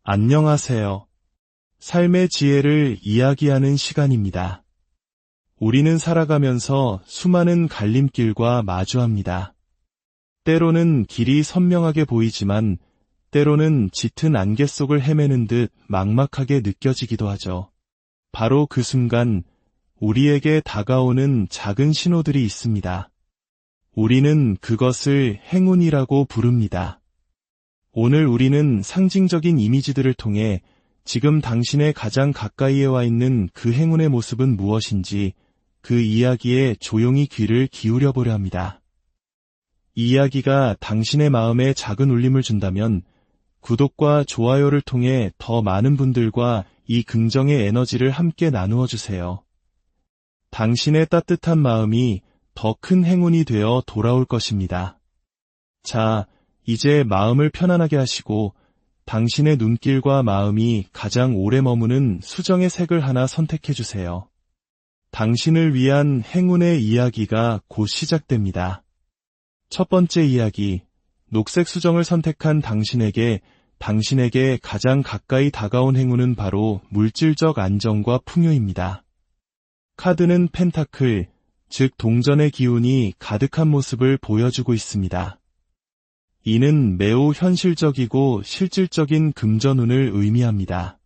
안녕하세요. 삶의 지혜를 이야기하는 시간입니다. 우리는 살아가면서 수많은 갈림길과 마주합니다. 때로는 길이 선명하게 보이지만 때로는 짙은 안개 속을 헤매는 듯 막막하게 느껴지기도 하죠. 바로 그 순간 우리에게 다가오는 작은 신호들이 있습니다. 우리는 그것을 행운이라고 부릅니다. 오늘 우리는 상징적인 이미지들을 통해 지금 당신의 가장 가까이에 와 있는 그 행운의 모습은 무엇인지 그 이야기에 조용히 귀를 기울여 보려 합니다. 이 이야기가 당신의 마음에 작은 울림을 준다면 구독과 좋아요를 통해 더 많은 분들과 이 긍정의 에너지를 함께 나누어 주세요. 당신의 따뜻한 마음이 더 큰 행운이 되어 돌아올 것입니다. 자, 이제 마음을 편안하게 하시고 당신의 눈길과 마음이 가장 오래 머무는 수정의 색을 하나 선택해 주세요. 당신을 위한 행운의 이야기가 곧 시작됩니다. 첫 번째 이야기, 녹색 수정을 선택한 당신에게 가장 가까이 다가온 행운은 바로 물질적 안정과 풍요입니다. 카드는 펜타클, 즉 동전의 기운이 가득한 모습을 보여주고 있습니다. 이는 매우 현실적이고 실질적인 금전운을 의미합니다.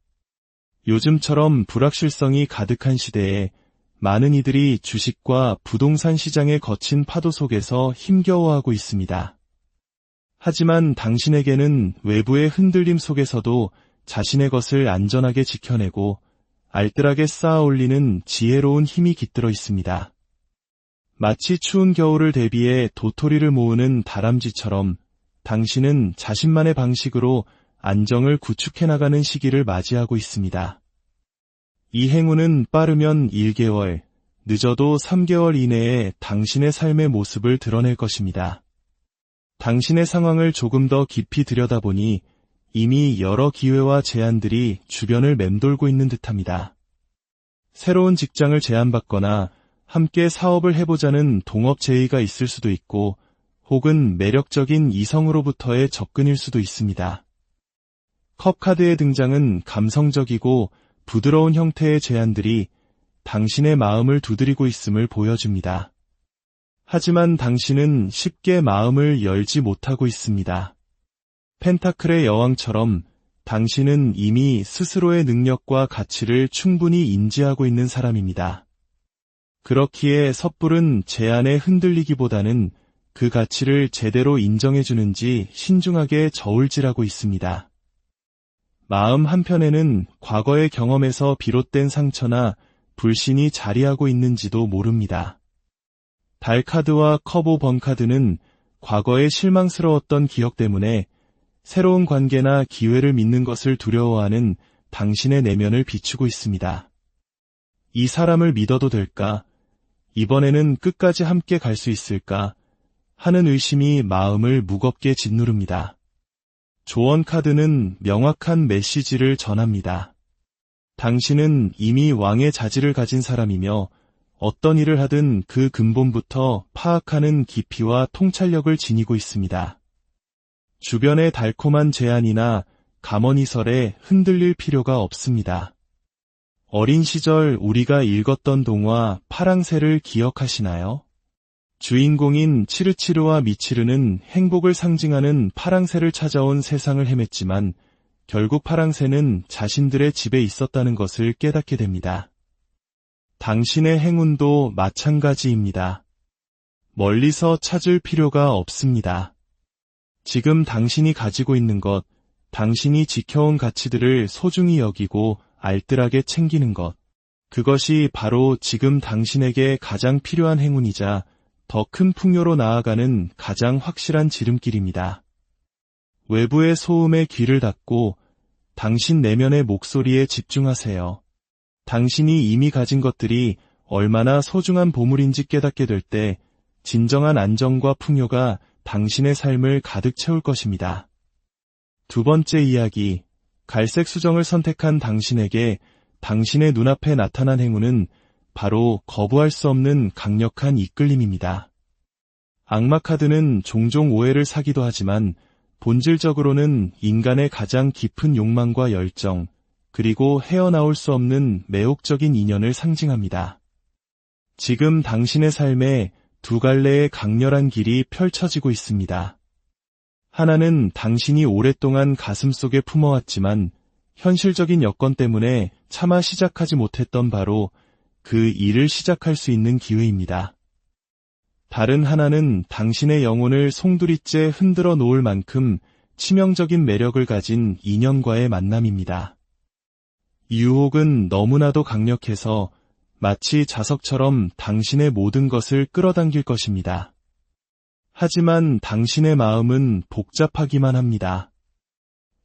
요즘처럼 불확실성이 가득한 시대에 많은 이들이 주식과 부동산 시장의 거친 파도 속에서 힘겨워하고 있습니다. 하지만 당신에게는 외부의 흔들림 속에서도 자신의 것을 안전하게 지켜내고 알뜰하게 쌓아 올리는 지혜로운 힘이 깃들어 있습니다. 마치 추운 겨울을 대비해 도토리를 모으는 다람쥐처럼 당신은 자신만의 방식으로 안정을 구축해 나가는 시기를 맞이하고 있습니다. 이 행운은 빠르면 1개월, 늦어도 3개월 이내에 당신의 삶의 모습을 드러낼 것입니다. 당신의 상황을 조금 더 깊이 들여다보니 이미 여러 기회와 제안들이 주변을 맴돌고 있는 듯합니다. 새로운 직장을 제안받거나 함께 사업을 해보자는 동업 제의가 있을 수도 있고 혹은 매력적인 이성으로부터의 접근일 수도 있습니다. 컵 카드의 등장은 감성적이고 부드러운 형태의 제안들이 당신의 마음을 두드리고 있음을 보여줍니다. 하지만 당신은 쉽게 마음을 열지 못하고 있습니다. 펜타클의 여왕처럼 당신은 이미 스스로의 능력과 가치를 충분히 인지하고 있는 사람입니다. 그렇기에 섣부른 제안에 흔들리기보다는 그 가치를 제대로 인정해주는지 신중하게 저울질하고 있습니다. 마음 한편에는 과거의 경험에서 비롯된 상처나 불신이 자리하고 있는지도 모릅니다. 달 카드와 컵 5번 카드는 과거의 실망스러웠던 기억 때문에 새로운 관계나 기회를 믿는 것을 두려워하는 당신의 내면을 비추고 있습니다. 이 사람을 믿어도 될까? 이번에는 끝까지 함께 갈 수 있을까? 하는 의심이 마음을 무겁게 짓누릅니다. 조언 카드는 명확한 메시지를 전합니다. 당신은 이미 왕의 자질을 가진 사람이며 어떤 일을 하든 그 근본부터 파악하는 깊이와 통찰력을 지니고 있습니다. 주변의 달콤한 제안이나 감언이설에 흔들릴 필요가 없습니다. 어린 시절 우리가 읽었던 동화 파랑새를 기억하시나요? 주인공인 치르치르와 미치르는 행복을 상징하는 파랑새를 찾아온 세상을 헤맸지만 결국 파랑새는 자신들의 집에 있었다는 것을 깨닫게 됩니다. 당신의 행운도 마찬가지입니다. 멀리서 찾을 필요가 없습니다. 지금 당신이 가지고 있는 것, 당신이 지켜온 가치들을 소중히 여기고 알뜰하게 챙기는 것, 그것이 바로 지금 당신에게 가장 필요한 행운이자 더 큰 풍요로 나아가는 가장 확실한 지름길입니다. 외부의 소음에 귀를 닫고 당신 내면의 목소리에 집중하세요. 당신이 이미 가진 것들이 얼마나 소중한 보물인지 깨닫게 될 때 진정한 안정과 풍요가 당신의 삶을 가득 채울 것입니다. 두 번째 이야기, 갈색 수정을 선택한 당신에게 당신의 눈앞에 나타난 행운은 바로 거부할 수 없는 강력한 이끌림입니다. 악마 카드는 종종 오해를 사기도 하지만 본질적으로는 인간의 가장 깊은 욕망과 열정, 그리고 헤어나올 수 없는 매혹적인 인연을 상징합니다. 지금 당신의 삶에 두 갈래의 강렬한 길이 펼쳐지고 있습니다. 하나는 당신이 오랫동안 가슴속에 품어왔지만 현실적인 여건 때문에 차마 시작하지 못했던 바로 그 일을 시작할 수 있는 기회입니다. 다른 하나는 당신의 영혼을 송두리째 흔들어 놓을 만큼 치명적인 매력을 가진 인연과의 만남입니다. 유혹은 너무나도 강력해서 마치 자석처럼 당신의 모든 것을 끌어당길 것입니다. 하지만 당신의 마음은 복잡하기만 합니다.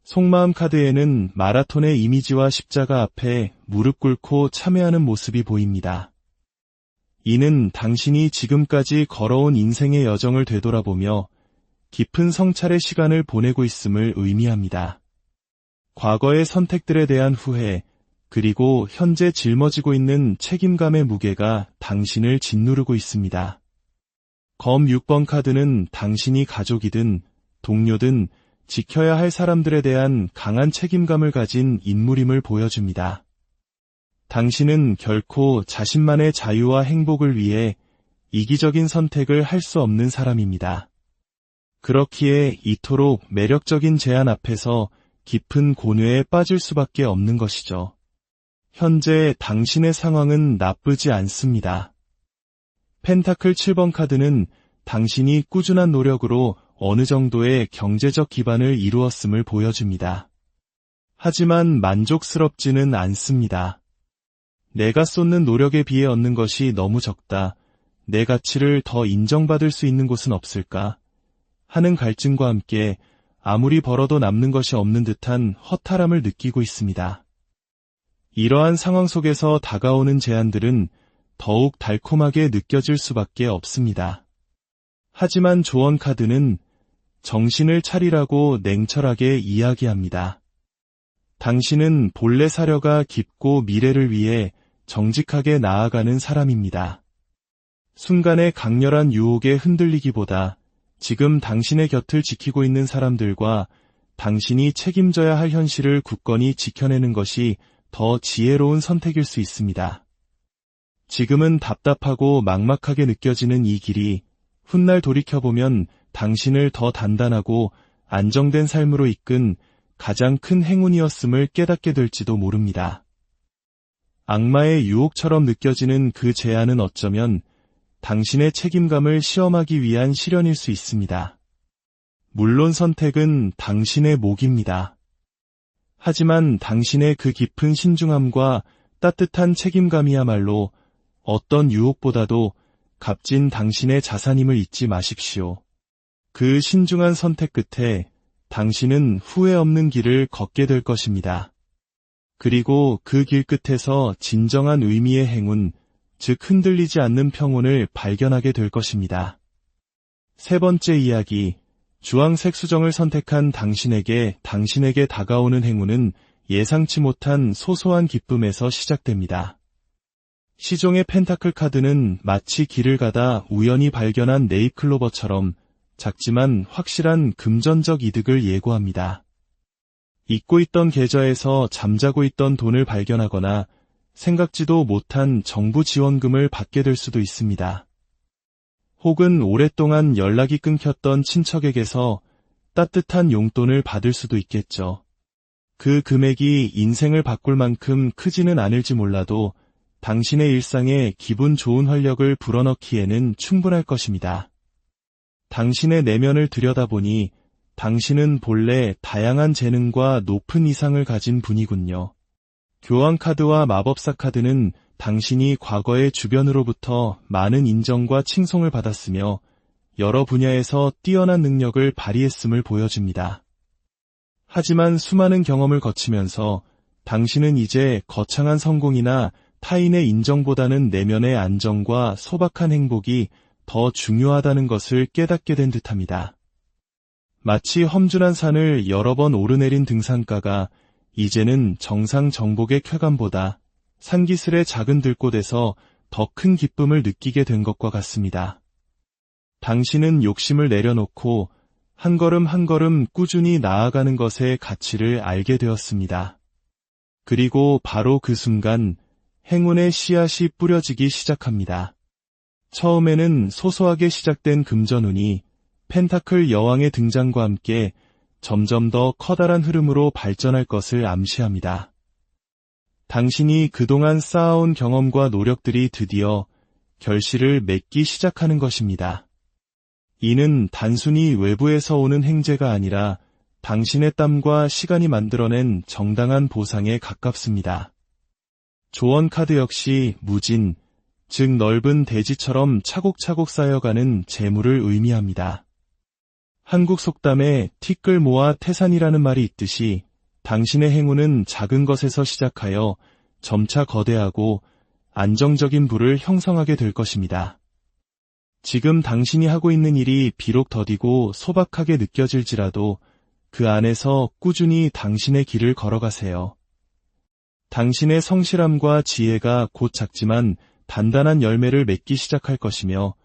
속마음 카드에는 마라톤의 이미지와 십자가 앞에 무릎 꿇고 참회하는 모습이 보입니다. 이는 당신이 지금까지 걸어온 인생의 여정을 되돌아보며 깊은 성찰의 시간을 보내고 있음을 의미합니다. 과거의 선택들에 대한 후회, 그리고 현재 짊어지고 있는 책임감의 무게가 당신을 짓누르고 있습니다. 검 6번 카드는 당신이 가족이든 동료든 지켜야 할 사람들에 대한 강한 책임감을 가진 인물임을 보여줍니다. 당신은 결코 자신만의 자유와 행복을 위해 이기적인 선택을 할 수 없는 사람입니다. 그렇기에 이토록 매력적인 제안 앞에서 깊은 고뇌에 빠질 수밖에 없는 것이죠. 현재 당신의 상황은 나쁘지 않습니다. 펜타클 7번 카드는 당신이 꾸준한 노력으로 어느 정도의 경제적 기반을 이루었음을 보여줍니다. 하지만 만족스럽지는 않습니다. 내가 쏟는 노력에 비해 얻는 것이 너무 적다. 내 가치를 더 인정받을 수 있는 곳은 없을까? 하는 갈증과 함께 아무리 벌어도 남는 것이 없는 듯한 허탈함을 느끼고 있습니다. 이러한 상황 속에서 다가오는 제안들은 더욱 달콤하게 느껴질 수밖에 없습니다. 하지만 조언 카드는 정신을 차리라고 냉철하게 이야기합니다. 당신은 본래 사려가 깊고 미래를 위해 정직하게 나아가는 사람입니다. 순간의 강렬한 유혹에 흔들리기보다 지금 당신의 곁을 지키고 있는 사람들과 당신이 책임져야 할 현실을 굳건히 지켜내는 것이 더 지혜로운 선택일 수 있습니다. 지금은 답답하고 막막하게 느껴지는 이 길이 훗날 돌이켜보면 당신을 더 단단하고 안정된 삶으로 이끈 가장 큰 행운이었음을 깨닫게 될지도 모릅니다. 악마의 유혹처럼 느껴지는 그 제안은 어쩌면 당신의 책임감을 시험하기 위한 시련일 수 있습니다. 물론 선택은 당신의 몫입니다. 하지만 당신의 그 깊은 신중함과 따뜻한 책임감이야말로 어떤 유혹보다도 값진 당신의 자산임을 잊지 마십시오. 그 신중한 선택 끝에 당신은 후회 없는 길을 걷게 될 것입니다. 그리고 그 길 끝에서 진정한 의미의 행운, 즉 흔들리지 않는 평온을 발견하게 될 것입니다. 세 번째 이야기, 주황색 수정을 선택한 당신에게 다가오는 행운은 예상치 못한 소소한 기쁨에서 시작됩니다. 시종의 펜타클 카드는 마치 길을 가다 우연히 발견한 네잎클로버처럼 작지만 확실한 금전적 이득을 예고합니다. 잊고 있던 계좌에서 잠자고 있던 돈을 발견하거나 생각지도 못한 정부 지원금을 받게 될 수도 있습니다. 혹은 오랫동안 연락이 끊겼던 친척에게서 따뜻한 용돈을 받을 수도 있겠죠. 그 금액이 인생을 바꿀 만큼 크지는 않을지 몰라도 당신의 일상에 기분 좋은 활력을 불어넣기에는 충분할 것입니다. 당신의 내면을 들여다보니 당신은 본래 다양한 재능과 높은 이상을 가진 분이군요. 교황 카드와 마법사 카드는 당신이 과거의 주변으로부터 많은 인정과 칭송을 받았으며 여러 분야에서 뛰어난 능력을 발휘했음을 보여줍니다. 하지만 수많은 경험을 거치면서 당신은 이제 거창한 성공이나 타인의 인정보다는 내면의 안정과 소박한 행복이 더 중요하다는 것을 깨닫게 된 듯합니다. 마치 험준한 산을 여러 번 오르내린 등산가가 이제는 정상 정복의 쾌감보다 산기슭의 작은 들꽃에서 더 큰 기쁨을 느끼게 된 것과 같습니다. 당신은 욕심을 내려놓고 한 걸음 한 걸음 꾸준히 나아가는 것의 가치를 알게 되었습니다. 그리고 바로 그 순간 행운의 씨앗이 뿌려지기 시작합니다. 처음에는 소소하게 시작된 금전운이 펜타클 여왕의 등장과 함께 점점 더 커다란 흐름으로 발전할 것을 암시합니다. 당신이 그동안 쌓아온 경험과 노력들이 드디어 결실을 맺기 시작하는 것입니다. 이는 단순히 외부에서 오는 행재가 아니라 당신의 땀과 시간이 만들어낸 정당한 보상에 가깝습니다. 조언 카드 역시 무진, 즉 넓은 대지처럼 차곡차곡 쌓여가는 재물을 의미합니다. 한국 속담에 티끌 모아 태산이라는 말이 있듯이 당신의 행운은 작은 것에서 시작하여 점차 거대하고 안정적인 부를 형성하게 될 것입니다. 지금 당신이 하고 있는 일이 비록 더디고 소박하게 느껴질지라도 그 안에서 꾸준히 당신의 길을 걸어가세요. 당신의 성실함과 지혜가 곧 작지만 단단한 열매를 맺기 시작할 것이며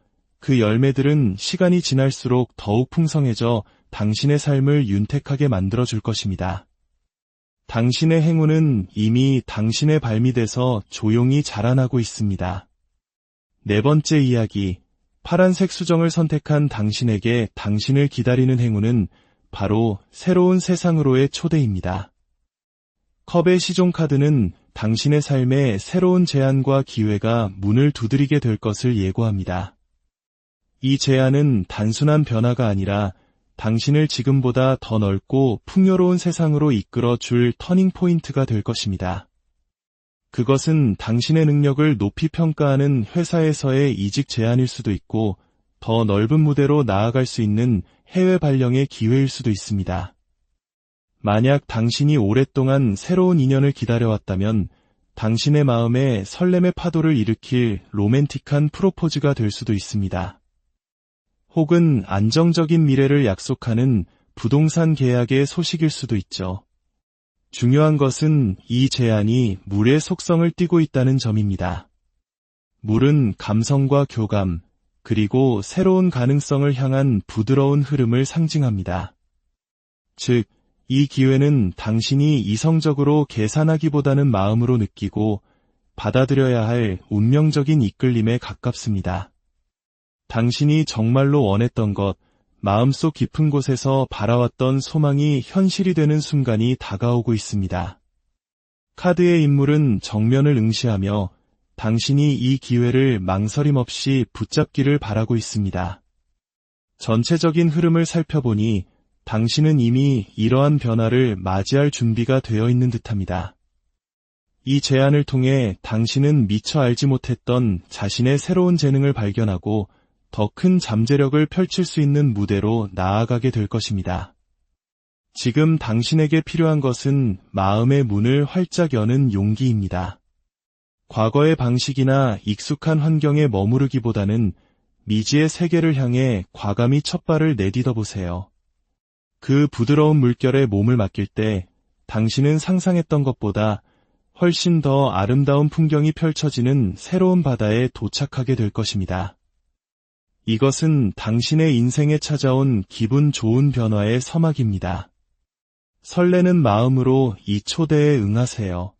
그 열매들은 시간이 지날수록 더욱 풍성해져 당신의 삶을 윤택하게 만들어줄 것입니다. 당신의 행운은 이미 당신의 발밑에서 조용히 자라나고 있습니다. 네 번째 이야기, 파란색 수정을 선택한 당신에게 당신을 기다리는 행운은 바로 새로운 세상으로의 초대입니다. 컵의 시종 카드는 당신의 삶에 새로운 제안과 기회가 문을 두드리게 될 것을 예고합니다. 이 제안은 단순한 변화가 아니라 당신을 지금보다 더 넓고 풍요로운 세상으로 이끌어 줄 터닝 포인트가 될 것입니다. 그것은 당신의 능력을 높이 평가하는 회사에서의 이직 제안일 수도 있고 더 넓은 무대로 나아갈 수 있는 해외 발령의 기회일 수도 있습니다. 만약 당신이 오랫동안 새로운 인연을 기다려왔다면 당신의 마음에 설렘의 파도를 일으킬 로맨틱한 프로포즈가 될 수도 있습니다. 혹은 안정적인 미래를 약속하는 부동산 계약의 소식일 수도 있죠. 중요한 것은 이 제안이 물의 속성을 띠고 있다는 점입니다. 물은 감성과 교감, 그리고 새로운 가능성을 향한 부드러운 흐름을 상징합니다. 즉, 이 기회는 당신이 이성적으로 계산하기보다는 마음으로 느끼고 받아들여야 할 운명적인 이끌림에 가깝습니다. 당신이 정말로 원했던 것, 마음속 깊은 곳에서 바라왔던 소망이 현실이 되는 순간이 다가오고 있습니다. 카드의 인물은 정면을 응시하며 당신이 이 기회를 망설임 없이 붙잡기를 바라고 있습니다. 전체적인 흐름을 살펴보니 당신은 이미 이러한 변화를 맞이할 준비가 되어 있는 듯합니다. 이 제안을 통해 당신은 미처 알지 못했던 자신의 새로운 재능을 발견하고 더 큰 잠재력을 펼칠 수 있는 무대로 나아가게 될 것입니다. 지금 당신에게 필요한 것은 마음의 문을 활짝 여는 용기입니다. 과거의 방식이나 익숙한 환경에 머무르기보다는 미지의 세계를 향해 과감히 첫발을 내딛어 보세요. 그 부드러운 물결에 몸을 맡길 때 당신은 상상했던 것보다 훨씬 더 아름다운 풍경이 펼쳐지는 새로운 바다에 도착하게 될 것입니다. 이것은 당신의 인생에 찾아온 기분 좋은 변화의 서막입니다. 설레는 마음으로 이 초대에 응하세요.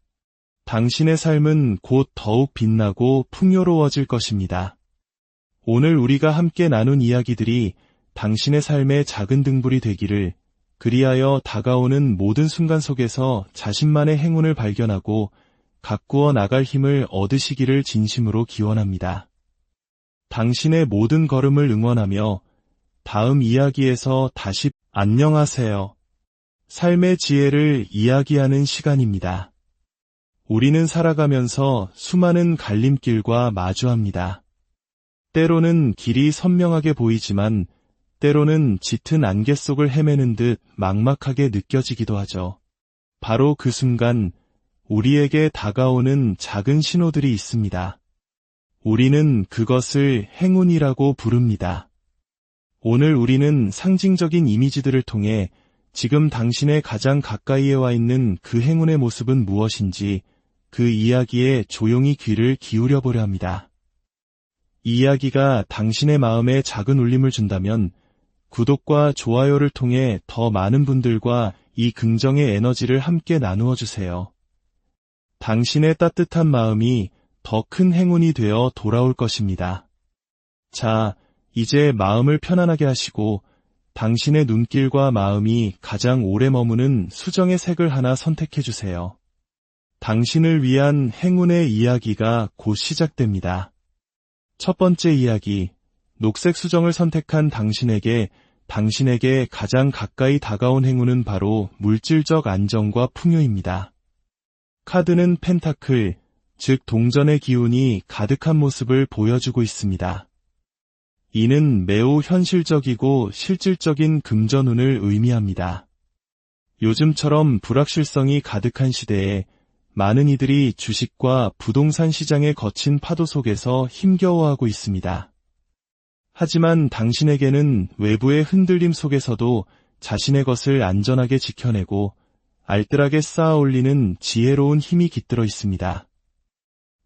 당신의 삶은 곧 더욱 빛나고 풍요로워질 것입니다. 오늘 우리가 함께 나눈 이야기들이 당신의 삶의 작은 등불이 되기를, 그리하여 다가오는 모든 순간 속에서 자신만의 행운을 발견하고 가꾸어 나갈 힘을 얻으시기를 진심으로 기원합니다. 당신의 모든 걸음을 응원하며 다음 이야기에서 다시 안녕하세요. 삶의 지혜를 이야기하는 시간입니다. 우리는 살아가면서 수많은 갈림길과 마주합니다. 때로는 길이 선명하게 보이지만 때로는 짙은 안개 속을 헤매는 듯 막막하게 느껴지기도 하죠. 바로 그 순간 우리에게 다가오는 작은 신호들이 있습니다. 우리는 그것을 행운이라고 부릅니다. 오늘 우리는 상징적인 이미지들을 통해 지금 당신의 가장 가까이에 와 있는 그 행운의 모습은 무엇인지 그 이야기에 조용히 귀를 기울여 보려 합니다. 이 이야기가 당신의 마음에 작은 울림을 준다면 구독과 좋아요를 통해 더 많은 분들과 이 긍정의 에너지를 함께 나누어 주세요. 당신의 따뜻한 마음이 더 큰 행운이 되어 돌아올 것입니다. 자, 이제 마음을 편안하게 하시고 당신의 눈길과 마음이 가장 오래 머무는 수정의 색을 하나 선택해 주세요. 당신을 위한 행운의 이야기가 곧 시작됩니다. 첫 번째 이야기, 녹색 수정을 선택한 당신에게 가장 가까이 다가온 행운은 바로 물질적 안정과 풍요입니다. 카드는 펜타클, 즉 동전의 기운이 가득한 모습을 보여주고 있습니다. 이는 매우 현실적이고 실질적인 금전운을 의미합니다. 요즘처럼 불확실성이 가득한 시대에 많은 이들이 주식과 부동산 시장의 거친 파도 속에서 힘겨워하고 있습니다. 하지만 당신에게는 외부의 흔들림 속에서도 자신의 것을 안전하게 지켜내고 알뜰하게 쌓아 올리는 지혜로운 힘이 깃들어 있습니다.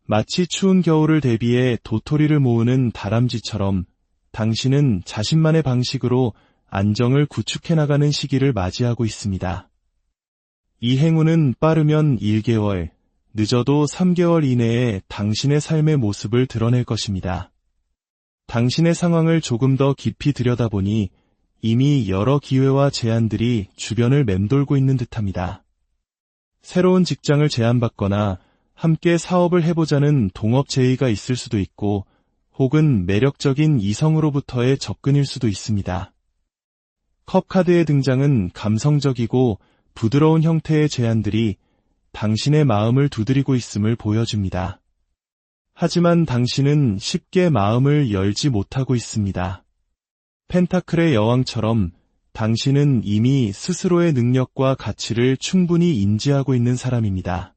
마치 추운 겨울을 대비해 도토리를 모으는 다람쥐처럼 당신은 자신만의 방식으로 안정을 구축해 나가는 시기를 맞이하고 있습니다. 이 행운은 빠르면 1개월, 늦어도 3개월 이내에 당신의 삶의 모습을 드러낼 것입니다. 당신의 상황을 조금 더 깊이 들여다보니 이미 여러 기회와 제안들이 주변을 맴돌고 있는 듯합니다. 새로운 직장을 제안받거나 함께 사업을 해보자는 동업 제의가 있을 수도 있고 혹은 매력적인 이성으로부터의 접근일 수도 있습니다. 컵카드의 등장은 감성적이고 부드러운 형태의 제안들이 당신의 마음을 두드리고 있음을 보여줍니다. 하지만 당신은 쉽게 마음을 열지 못하고 있습니다. 펜타클의 여왕처럼 당신은 이미 스스로의 능력과 가치를 충분히 인지하고 있는 사람입니다.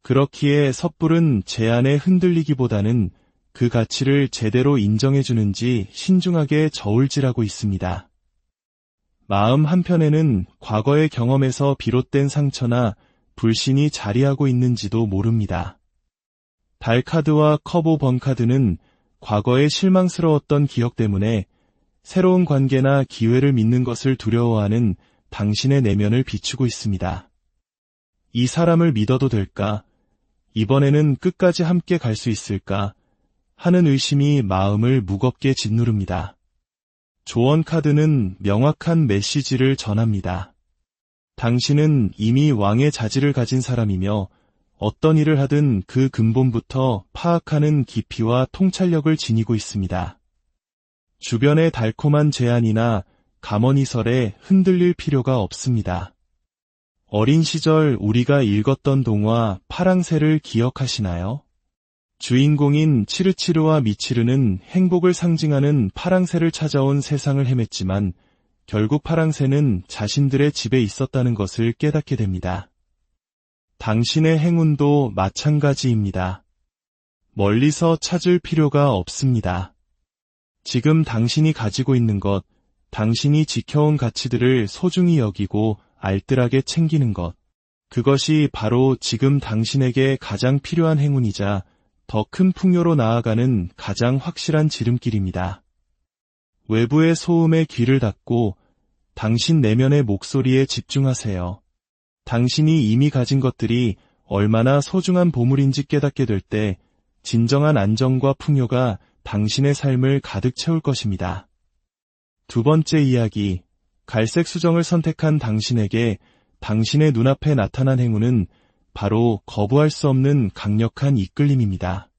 그렇기에 섣부른 제안에 흔들리기보다는 그 가치를 제대로 인정해주는지 신중하게 저울질하고 있습니다. 마음 한편에는 과거의 경험에서 비롯된 상처나 불신이 자리하고 있는지도 모릅니다. 달 카드와 컵 5번 카드는 과거의 실망스러웠던 기억 때문에 새로운 관계나 기회를 믿는 것을 두려워하는 당신의 내면을 비추고 있습니다. 이 사람을 믿어도 될까? 이번에는 끝까지 함께 갈 수 있을까? 하는 의심이 마음을 무겁게 짓누릅니다. 조언 카드는 명확한 메시지를 전합니다. 당신은 이미 왕의 자질을 가진 사람이며 어떤 일을 하든 그 근본부터 파악하는 깊이와 통찰력을 지니고 있습니다. 주변의 달콤한 제안이나 감언이설에 흔들릴 필요가 없습니다. 어린 시절 우리가 읽었던 동화 파랑새를 기억하시나요? 주인공인 치르치르와 미치르는 행복을 상징하는 파랑새를 찾아온 세상을 헤맸지만 결국 파랑새는 자신들의 집에 있었다는 것을 깨닫게 됩니다. 당신의 행운도 마찬가지입니다. 멀리서 찾을 필요가 없습니다. 지금 당신이 가지고 있는 것, 당신이 지켜온 가치들을 소중히 여기고 알뜰하게 챙기는 것, 그것이 바로 지금 당신에게 가장 필요한 행운이자 더 큰 풍요로 나아가는 가장 확실한 지름길입니다. 외부의 소음에 귀를 닫고 당신 내면의 목소리에 집중하세요. 당신이 이미 가진 것들이 얼마나 소중한 보물인지 깨닫게 될 때 진정한 안정과 풍요가 당신의 삶을 가득 채울 것입니다. 두 번째 이야기, 갈색 수정을 선택한 당신에게 당신의 눈앞에 나타난 행운은 바로 거부할 수 없는 강력한 이끌림입니다.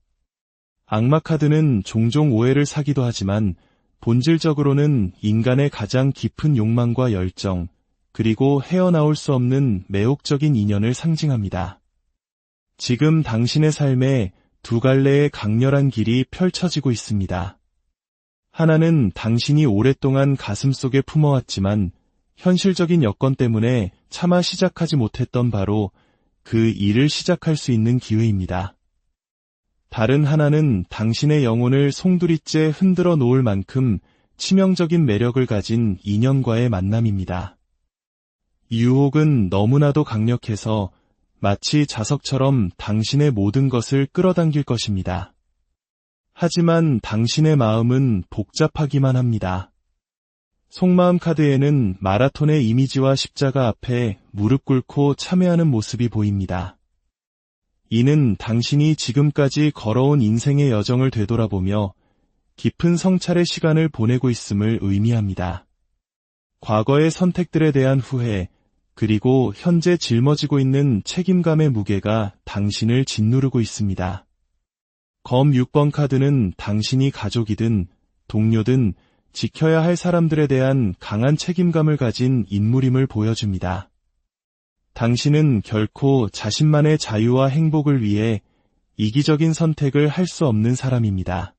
악마 카드는 종종 오해를 사기도 하지만 본질적으로는 인간의 가장 깊은 욕망과 열정, 그리고 헤어나올 수 없는 매혹적인 인연을 상징합니다. 지금 당신의 삶에 두 갈래의 강렬한 길이 펼쳐지고 있습니다. 하나는 당신이 오랫동안 가슴속에 품어왔지만 현실적인 여건 때문에 차마 시작하지 못했던 바로 그 일을 시작할 수 있는 기회입니다. 다른 하나는 당신의 영혼을 송두리째 흔들어 놓을 만큼 치명적인 매력을 가진 인연과의 만남입니다. 유혹은 너무나도 강력해서 마치 자석처럼 당신의 모든 것을 끌어당길 것입니다. 하지만 당신의 마음은 복잡하기만 합니다. 속마음 카드에는 마라톤의 이미지와 십자가 앞에 무릎 꿇고 참회하는 모습이 보입니다. 이는 당신이 지금까지 걸어온 인생의 여정을 되돌아보며 깊은 성찰의 시간을 보내고 있음을 의미합니다. 과거의 선택들에 대한 후회, 그리고 현재 짊어지고 있는 책임감의 무게가 당신을 짓누르고 있습니다. 검 6번 카드는 당신이 가족이든 동료든 지켜야 할 사람들에 대한 강한 책임감을 가진 인물임을 보여줍니다. 당신은 결코 자신만의 자유와 행복을 위해 이기적인 선택을 할 수 없는 사람입니다.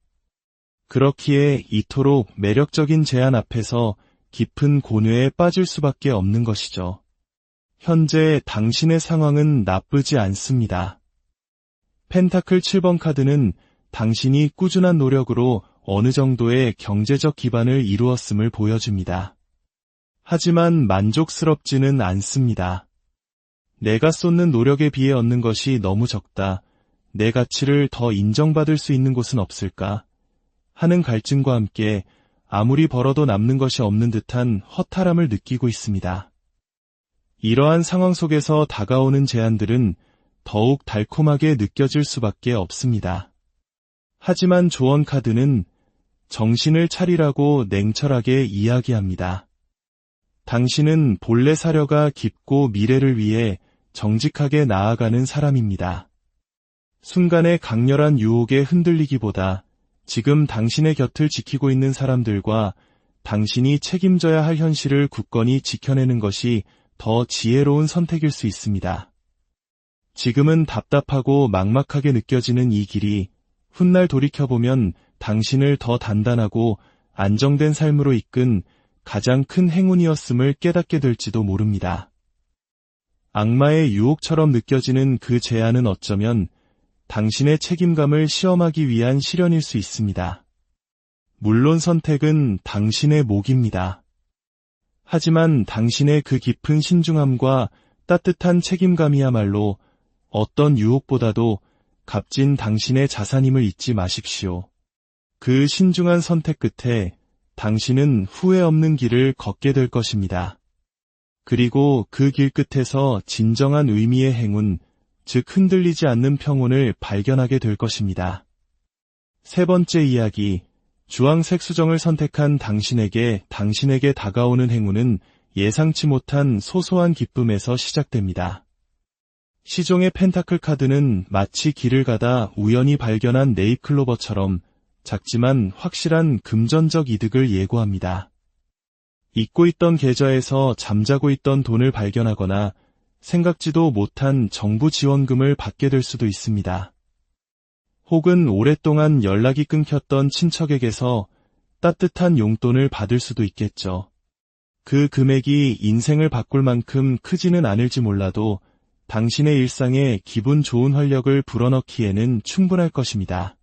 그렇기에 이토록 매력적인 제안 앞에서 깊은 고뇌에 빠질 수밖에 없는 것이죠. 현재 당신의 상황은 나쁘지 않습니다. 펜타클 7번 카드는 당신이 꾸준한 노력으로 어느 정도의 경제적 기반을 이루었음을 보여줍니다. 하지만 만족스럽지는 않습니다. 내가 쏟는 노력에 비해 얻는 것이 너무 적다. 내 가치를 더 인정받을 수 있는 곳은 없을까? 하는 갈증과 함께 아무리 벌어도 남는 것이 없는 듯한 허탈함을 느끼고 있습니다. 이러한 상황 속에서 다가오는 제안들은 더욱 달콤하게 느껴질 수밖에 없습니다. 하지만 조언 카드는 정신을 차리라고 냉철하게 이야기합니다. 당신은 본래 사려가 깊고 미래를 위해 정직하게 나아가는 사람입니다. 순간의 강렬한 유혹에 흔들리기보다 지금 당신의 곁을 지키고 있는 사람들과 당신이 책임져야 할 현실을 굳건히 지켜내는 것이 더 지혜로운 선택일 수 있습니다. 지금은 답답하고 막막하게 느껴지는 이 길이 훗날 돌이켜보면 당신을 더 단단하고 안정된 삶으로 이끈 가장 큰 행운이었음을 깨닫게 될지도 모릅니다. 악마의 유혹처럼 느껴지는 그 제안은 어쩌면 당신의 책임감을 시험하기 위한 시련일 수 있습니다. 물론 선택은 당신의 몫입니다. 하지만 당신의 그 깊은 신중함과 따뜻한 책임감이야말로 어떤 유혹보다도 값진 당신의 자산임을 잊지 마십시오. 그 신중한 선택 끝에 당신은 후회 없는 길을 걷게 될 것입니다. 그리고 그 길 끝에서 진정한 의미의 행운, 즉 흔들리지 않는 평온을 발견하게 될 것입니다. 세 번째 이야기, 주황색 수정을 선택한 당신에게 다가오는 행운은 예상치 못한 소소한 기쁨에서 시작됩니다. 시종의 펜타클 카드는 마치 길을 가다 우연히 발견한 네잎클로버처럼 작지만 확실한 금전적 이득을 예고합니다. 잊고 있던 계좌에서 잠자고 있던 돈을 발견하거나 생각지도 못한 정부 지원금을 받게 될 수도 있습니다. 혹은 오랫동안 연락이 끊겼던 친척에게서 따뜻한 용돈을 받을 수도 있겠죠. 그 금액이 인생을 바꿀 만큼 크지는 않을지 몰라도 당신의 일상에 기분 좋은 활력을 불어넣기에는 충분할 것입니다.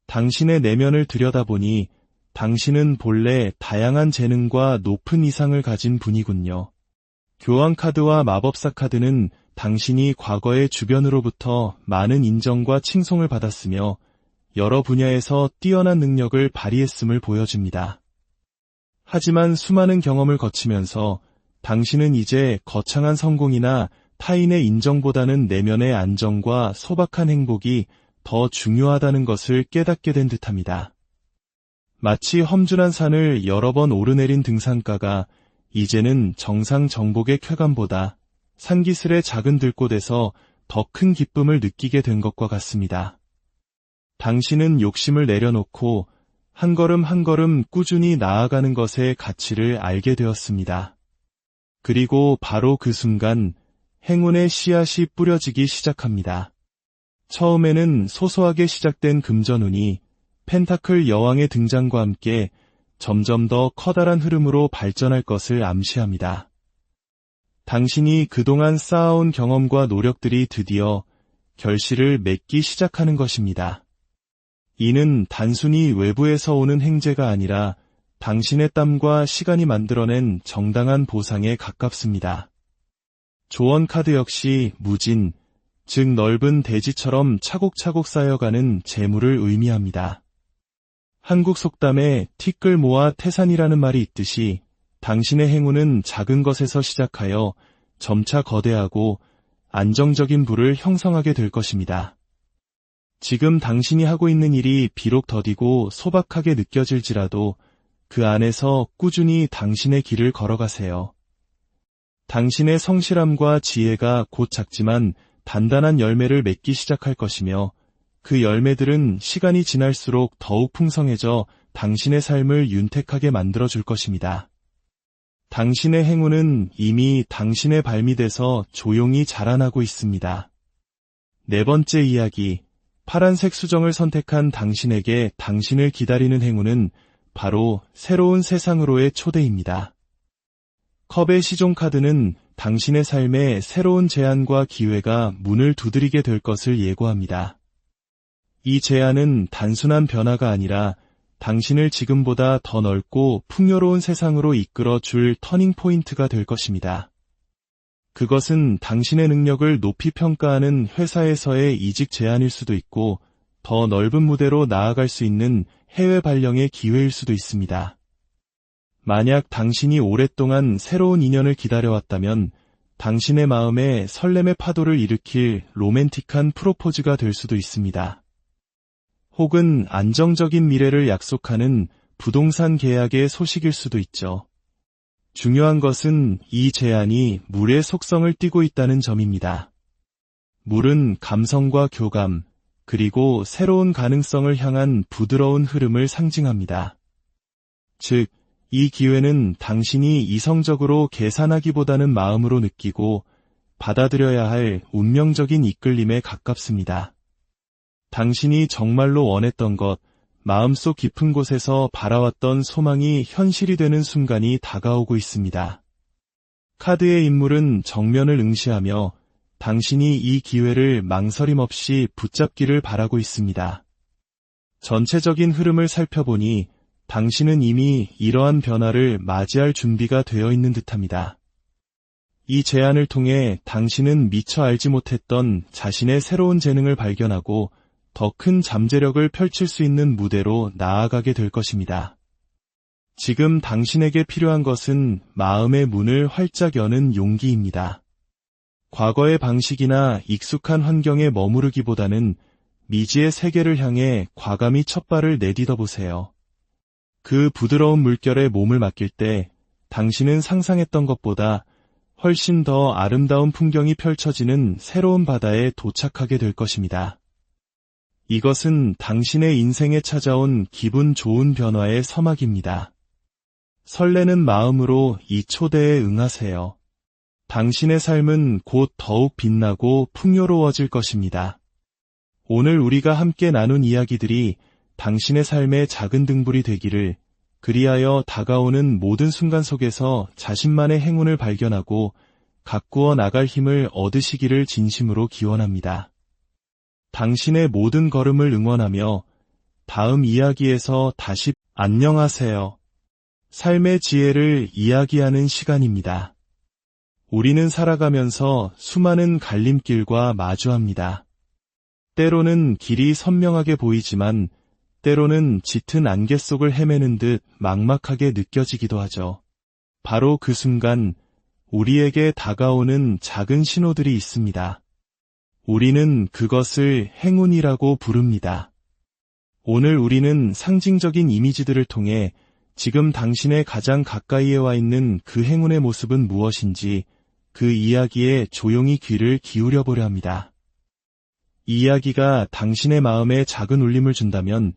당신의 내면을 들여다보니 당신은 본래 다양한 재능과 높은 이상을 가진 분이군요. 교황 카드와 마법사 카드는 당신이 과거의 주변으로부터 많은 인정과 칭송을 받았으며 여러 분야에서 뛰어난 능력을 발휘했음을 보여줍니다. 하지만 수많은 경험을 거치면서 당신은 이제 거창한 성공이나 타인의 인정보다는 내면의 안정과 소박한 행복이 더 중요하다는 것을 깨닫게 된 듯합니다. 마치 험준한 산을 여러 번 오르내린 등산가가 이제는 정상 정복의 쾌감보다 산기슭의 작은 들꽃에서 더 큰 기쁨을 느끼게 된 것과 같습니다. 당신은 욕심을 내려놓고 한 걸음 한 걸음 꾸준히 나아가는 것의 가치를 알게 되었습니다. 그리고 바로 그 순간 행운의 씨앗이 뿌려지기 시작합니다. 처음에는 소소하게 시작된 금전운이 펜타클 여왕의 등장과 함께 점점 더 커다란 흐름으로 발전할 것을 암시합니다. 당신이 그동안 쌓아온 경험과 노력들이 드디어 결실을 맺기 시작하는 것입니다. 이는 단순히 외부에서 오는 행재가 아니라 당신의 땀과 시간이 만들어낸 정당한 보상에 가깝습니다. 조언 카드 역시 무진, 즉 넓은 대지처럼 차곡차곡 쌓여가는 재물을 의미합니다. 한국 속담에 티끌 모아 태산이라는 말이 있듯이 당신의 행운은 작은 것에서 시작하여 점차 거대하고 안정적인 부를 형성하게 될 것입니다. 지금 당신이 하고 있는 일이 비록 더디고 소박하게 느껴질지라도 그 안에서 꾸준히 당신의 길을 걸어가세요. 당신의 성실함과 지혜가 곧 작지만 단단한 열매를 맺기 시작할 것이며 그 열매들은 시간이 지날수록 더욱 풍성해져 당신의 삶을 윤택하게 만들어줄 것입니다. 당신의 행운은 이미 당신의 발밑에서 조용히 자라나고 있습니다. 네 번째 이야기, 파란색 수정을 선택한 당신에게 당신을 기다리는 행운은 바로 새로운 세상으로의 초대입니다. 컵의 시종 카드는 당신의 삶에 새로운 제안과 기회가 문을 두드리게 될 것을 예고합니다. 이 제안은 단순한 변화가 아니라 당신을 지금보다 더 넓고 풍요로운 세상으로 이끌어 줄 터닝 포인트가 될 것입니다. 그것은 당신의 능력을 높이 평가하는 회사에서의 이직 제안일 수도 있고 더 넓은 무대로 나아갈 수 있는 해외 발령의 기회일 수도 있습니다. 만약 당신이 오랫동안 새로운 인연을 기다려왔다면 당신의 마음에 설렘의 파도를 일으킬 로맨틱한 프로포즈가 될 수도 있습니다. 혹은 안정적인 미래를 약속하는 부동산 계약의 소식일 수도 있죠. 중요한 것은 이 제안이 물의 속성을 띠고 있다는 점입니다. 물은 감성과 교감, 그리고 새로운 가능성을 향한 부드러운 흐름을 상징합니다. 즉, 이 기회는 당신이 이성적으로 계산하기보다는 마음으로 느끼고 받아들여야 할 운명적인 이끌림에 가깝습니다. 당신이 정말로 원했던 것, 마음속 깊은 곳에서 바라왔던 소망이 현실이 되는 순간이 다가오고 있습니다. 카드의 인물은 정면을 응시하며 당신이 이 기회를 망설임 없이 붙잡기를 바라고 있습니다. 전체적인 흐름을 살펴보니 당신은 이미 이러한 변화를 맞이할 준비가 되어 있는 듯합니다. 이 제안을 통해 당신은 미처 알지 못했던 자신의 새로운 재능을 발견하고 더 큰 잠재력을 펼칠 수 있는 무대로 나아가게 될 것입니다. 지금 당신에게 필요한 것은 마음의 문을 활짝 여는 용기입니다. 과거의 방식이나 익숙한 환경에 머무르기보다는 미지의 세계를 향해 과감히 첫발을 내딛어 보세요. 그 부드러운 물결에 몸을 맡길 때 당신은 상상했던 것보다 훨씬 더 아름다운 풍경이 펼쳐지는 새로운 바다에 도착하게 될 것입니다. 이것은 당신의 인생에 찾아온 기분 좋은 변화의 서막입니다. 설레는 마음으로 이 초대에 응하세요. 당신의 삶은 곧 더욱 빛나고 풍요로워질 것입니다. 오늘 우리가 함께 나눈 이야기들이 당신의 삶의 작은 등불이 되기를, 그리하여 다가오는 모든 순간 속에서 자신만의 행운을 발견하고 가꾸어 나갈 힘을 얻으시기를 진심으로 기원합니다. 당신의 모든 걸음을 응원하며 다음 이야기에서 다시 안녕하세요. 삶의 지혜를 이야기하는 시간입니다. 우리는 살아가면서 수많은 갈림길과 마주합니다. 때로는 길이 선명하게 보이지만 때로는 짙은 안개 속을 헤매는 듯 막막하게 느껴지기도 하죠. 바로 그 순간 우리에게 다가오는 작은 신호들이 있습니다. 우리는 그것을 행운이라고 부릅니다. 오늘 우리는 상징적인 이미지들을 통해 지금 당신의 가장 가까이에 와 있는 그 행운의 모습은 무엇인지 그 이야기에 조용히 귀를 기울여 보려 합니다. 이 이야기가 당신의 마음에 작은 울림을 준다면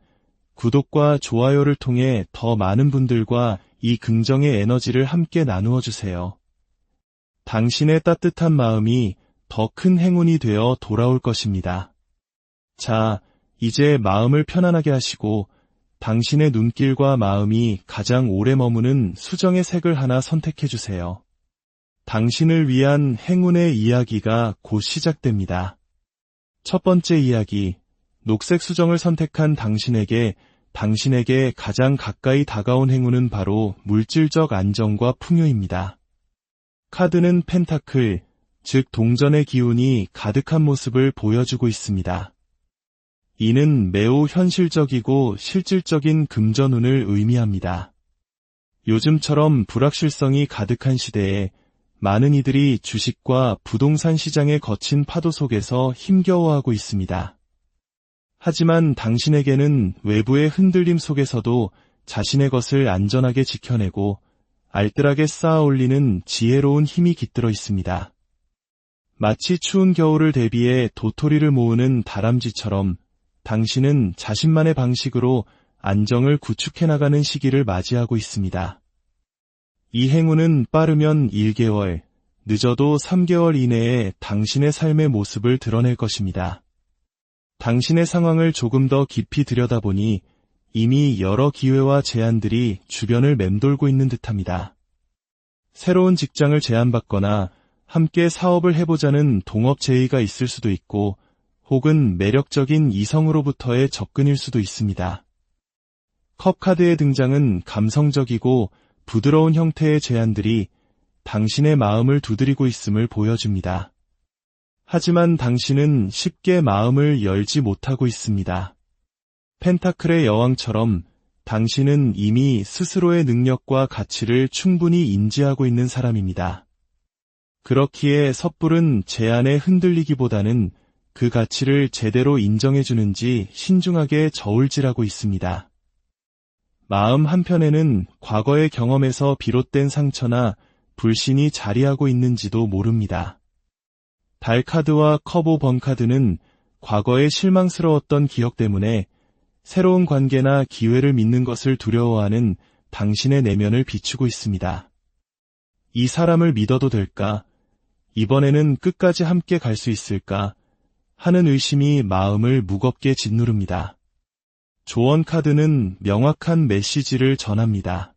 구독과 좋아요를 통해 더 많은 분들과 이 긍정의 에너지를 함께 나누어 주세요. 당신의 따뜻한 마음이 더 큰 행운이 되어 돌아올 것입니다. 자, 이제 마음을 편안하게 하시고 당신의 눈길과 마음이 가장 오래 머무는 수정의 색을 하나 선택해 주세요. 당신을 위한 행운의 이야기가 곧 시작됩니다. 첫 번째 이야기, 녹색 수정을 선택한 당신에게 가장 가까이 다가온 행운은 바로 물질적 안정과 풍요입니다. 카드는 펜타클, 즉 동전의 기운이 가득한 모습을 보여주고 있습니다. 이는 매우 현실적이고 실질적인 금전운을 의미합니다. 요즘처럼 불확실성이 가득한 시대에 많은 이들이 주식과 부동산 시장의 거친 파도 속에서 힘겨워하고 있습니다. 하지만 당신에게는 외부의 흔들림 속에서도 자신의 것을 안전하게 지켜내고 알뜰하게 쌓아 올리는 지혜로운 힘이 깃들어 있습니다. 마치 추운 겨울을 대비해 도토리를 모으는 다람쥐처럼 당신은 자신만의 방식으로 안정을 구축해 나가는 시기를 맞이하고 있습니다. 이 행운은 빠르면 1개월, 늦어도 3개월 이내에 당신의 삶의 모습을 드러낼 것입니다. 당신의 상황을 조금 더 깊이 들여다보니 이미 여러 기회와 제안들이 주변을 맴돌고 있는 듯합니다. 새로운 직장을 제안받거나 함께 사업을 해보자는 동업 제의가 있을 수도 있고 혹은 매력적인 이성으로부터의 접근일 수도 있습니다. 컵 카드의 등장은 감성적이고 부드러운 형태의 제안들이 당신의 마음을 두드리고 있음을 보여줍니다. 하지만 당신은 쉽게 마음을 열지 못하고 있습니다. 펜타클의 여왕처럼 당신은 이미 스스로의 능력과 가치를 충분히 인지하고 있는 사람입니다. 그렇기에 섣부른 제안에 흔들리기보다는 그 가치를 제대로 인정해주는지 신중하게 저울질하고 있습니다. 마음 한편에는 과거의 경험에서 비롯된 상처나 불신이 자리하고 있는지도 모릅니다. 달 카드와 컵 5번 카드는 과거의 실망스러웠던 기억 때문에 새로운 관계나 기회를 믿는 것을 두려워하는 당신의 내면을 비추고 있습니다. 이 사람을 믿어도 될까? 이번에는 끝까지 함께 갈 수 있을까? 하는 의심이 마음을 무겁게 짓누릅니다. 조언 카드는 명확한 메시지를 전합니다.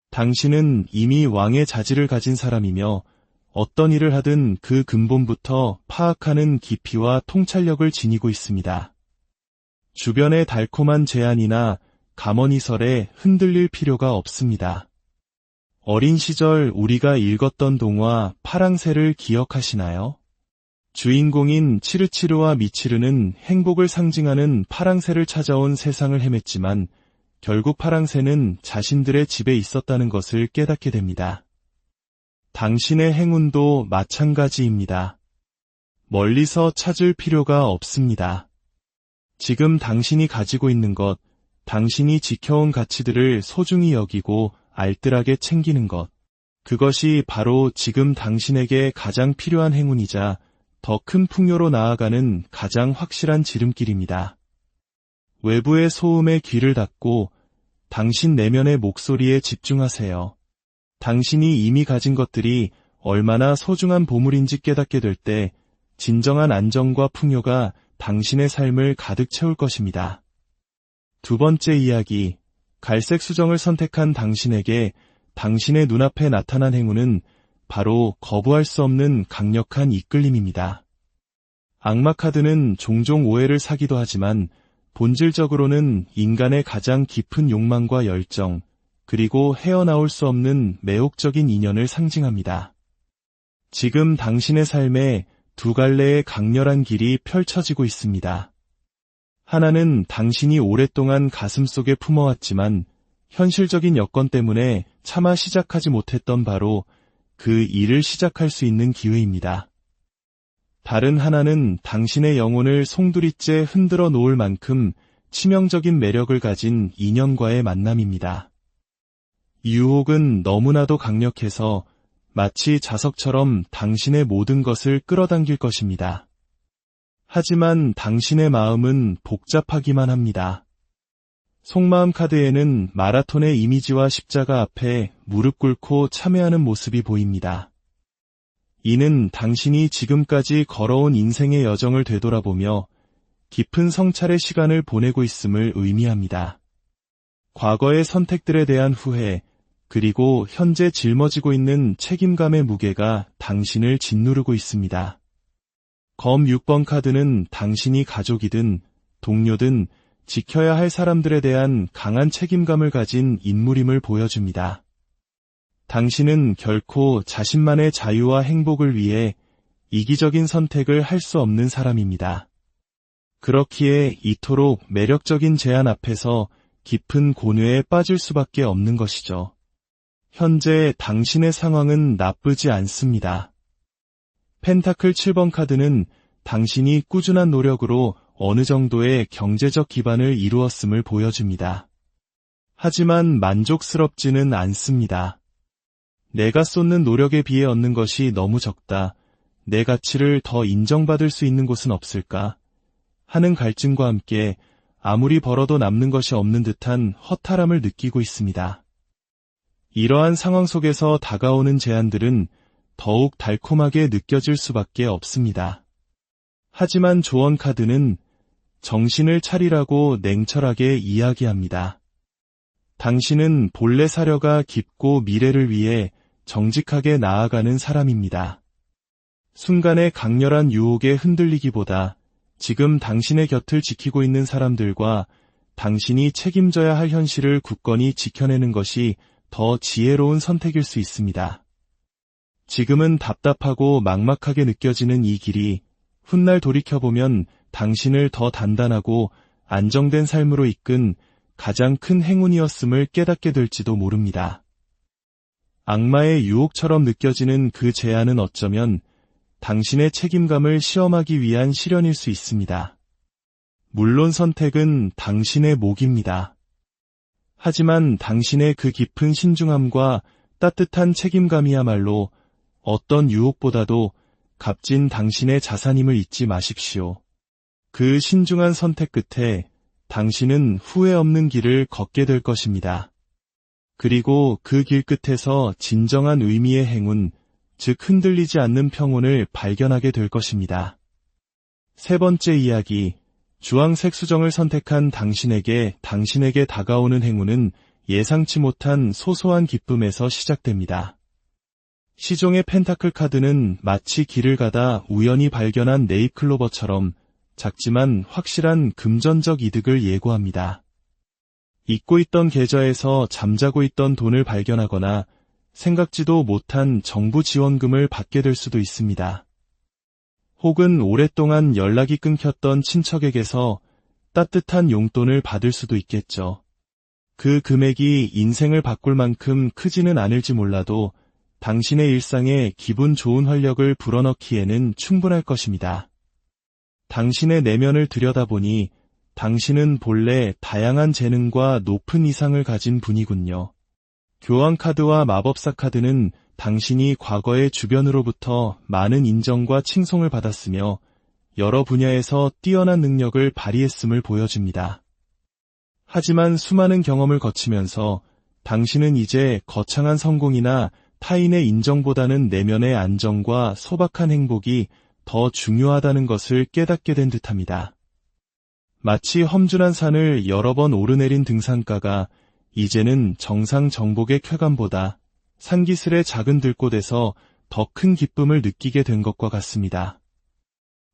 당신은 이미 왕의 자질을 가진 사람이며 어떤 일을 하든 그 근본부터 파악하는 깊이와 통찰력을 지니고 있습니다. 주변의 달콤한 제안이나 감언이설에 흔들릴 필요가 없습니다. 어린 시절 우리가 읽었던 동화 파랑새를 기억하시나요? 주인공인 치르치르와 미치르는 행복을 상징하는 파랑새를 찾아온 세상을 헤맸지만 결국 파랑새는 자신들의 집에 있었다는 것을 깨닫게 됩니다. 당신의 행운도 마찬가지입니다. 멀리서 찾을 필요가 없습니다. 지금 당신이 가지고 있는 것, 당신이 지켜온 가치들을 소중히 여기고 알뜰하게 챙기는 것, 그것이 바로 지금 당신에게 가장 필요한 행운이자 더 큰 풍요로 나아가는 가장 확실한 지름길입니다. 외부의 소음에 귀를 닫고 당신 내면의 목소리에 집중하세요. 당신이 이미 가진 것들이 얼마나 소중한 보물인지 깨닫게 될 때 진정한 안정과 풍요가 당신의 삶을 가득 채울 것입니다. 두 번째 이야기, 갈색 수정을 선택한 당신에게 당신의 눈앞에 나타난 행운은 바로 거부할 수 없는 강력한 이끌림입니다. 악마 카드는 종종 오해를 사기도 하지만 본질적으로는 인간의 가장 깊은 욕망과 열정, 그리고 헤어나올 수 없는 매혹적인 인연을 상징합니다. 지금 당신의 삶에 두 갈래의 강렬한 길이 펼쳐지고 있습니다. 하나는 당신이 오랫동안 가슴속에 품어왔지만 현실적인 여건 때문에 차마 시작하지 못했던 바로 그 일을 시작할 수 있는 기회입니다. 다른 하나는 당신의 영혼을 송두리째 흔들어 놓을 만큼 치명적인 매력을 가진 인연과의 만남입니다. 유혹은 너무나도 강력해서 마치 자석처럼 당신의 모든 것을 끌어당길 것입니다. 하지만 당신의 마음은 복잡하기만 합니다. 속마음 카드에는 마라톤의 이미지와 십자가 앞에 무릎 꿇고 참회하는 모습이 보입니다. 이는 당신이 지금까지 걸어온 인생의 여정을 되돌아보며 깊은 성찰의 시간을 보내고 있음을 의미합니다. 과거의 선택들에 대한 후회, 그리고 현재 짊어지고 있는 책임감의 무게가 당신을 짓누르고 있습니다. 검 6번 카드는 당신이 가족이든 동료든 지켜야 할 사람들에 대한 강한 책임감을 가진 인물임을 보여줍니다. 당신은 결코 자신만의 자유와 행복을 위해 이기적인 선택을 할 수 없는 사람입니다. 그렇기에 이토록 매력적인 제안 앞에서 깊은 고뇌에 빠질 수밖에 없는 것이죠. 현재 당신의 상황은 나쁘지 않습니다. 펜타클 7번 카드는 당신이 꾸준한 노력으로 어느 정도의 경제적 기반을 이루었음을 보여줍니다. 하지만 만족스럽지는 않습니다. 내가 쏟는 노력에 비해 얻는 것이 너무 적다. 내 가치를 더 인정받을 수 있는 곳은 없을까? 하는 갈증과 함께 아무리 벌어도 남는 것이 없는 듯한 허탈함을 느끼고 있습니다. 이러한 상황 속에서 다가오는 제안들은 더욱 달콤하게 느껴질 수밖에 없습니다. 하지만 조언 카드는 정신을 차리라고 냉철하게 이야기합니다. 당신은 본래 사려가 깊고 미래를 위해 정직하게 나아가는 사람입니다. 순간의 강렬한 유혹에 흔들리기보다 지금 당신의 곁을 지키고 있는 사람들과 당신이 책임져야 할 현실을 굳건히 지켜내는 것이 더 지혜로운 선택일 수 있습니다. 지금은 답답하고 막막하게 느껴지는 이 길이 훗날 돌이켜보면 당신을 더 단단하고 안정된 삶으로 이끈 가장 큰 행운이었음을 깨닫게 될지도 모릅니다. 악마의 유혹처럼 느껴지는 그 제안은 어쩌면 당신의 책임감을 시험하기 위한 시련일 수 있습니다. 물론 선택은 당신의 몫입니다. 하지만 당신의 그 깊은 신중함과 따뜻한 책임감이야말로 어떤 유혹보다도 값진 당신의 자산임을 잊지 마십시오. 그 신중한 선택 끝에 당신은 후회 없는 길을 걷게 될 것입니다. 그리고 그 길 끝에서 진정한 의미의 행운, 즉 흔들리지 않는 평온을 발견하게 될 것입니다. 세 번째 이야기, 주황색 수정을 선택한 당신에게 다가오는 행운은 예상치 못한 소소한 기쁨에서 시작됩니다. 시종의 펜타클 카드는 마치 길을 가다 우연히 발견한 네잎클로버처럼 작지만 확실한 금전적 이득을 예고합니다. 잊고 있던 계좌에서 잠자고 있던 돈을 발견하거나 생각지도 못한 정부 지원금을 받게 될 수도 있습니다. 혹은 오랫동안 연락이 끊겼던 친척에게서 따뜻한 용돈을 받을 수도 있겠죠. 그 금액이 인생을 바꿀 만큼 크지는 않을지 몰라도 당신의 일상에 기분 좋은 활력을 불어넣기에는 충분할 것입니다. 당신의 내면을 들여다보니 당신은 본래 다양한 재능과 높은 이상을 가진 분이군요. 교황 카드와 마법사 카드는 당신이 과거의 주변으로부터 많은 인정과 칭송을 받았으며 여러 분야에서 뛰어난 능력을 발휘했음을 보여줍니다. 하지만 수많은 경험을 거치면서 당신은 이제 거창한 성공이나 타인의 인정보다는 내면의 안정과 소박한 행복이 더 중요하다는 것을 깨닫게 된 듯합니다. 마치 험준한 산을 여러 번 오르내린 등산가가 이제는 정상 정복의 쾌감보다 산기슭의 작은 들꽃에서 더 큰 기쁨을 느끼게 된 것과 같습니다.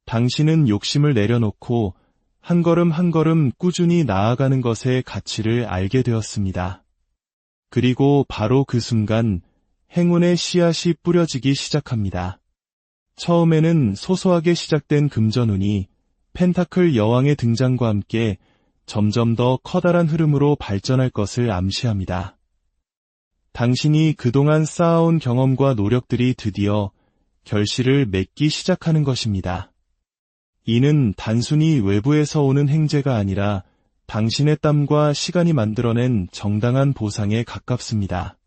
당신은 욕심을 내려놓고 한 걸음 한 걸음 꾸준히 나아가는 것의 가치를 알게 되었습니다. 그리고 바로 그 순간 행운의 씨앗이 뿌려지기 시작합니다. 처음에는 소소하게 시작된 금전운이 펜타클 여왕의 등장과 함께 점점 더 커다란 흐름으로 발전할 것을 암시합니다. 당신이 그동안 쌓아온 경험과 노력들이 드디어 결실을 맺기 시작하는 것입니다. 이는 단순히 외부에서 오는 행재가 아니라 당신의 땀과 시간이 만들어낸 정당한 보상에 가깝습니다.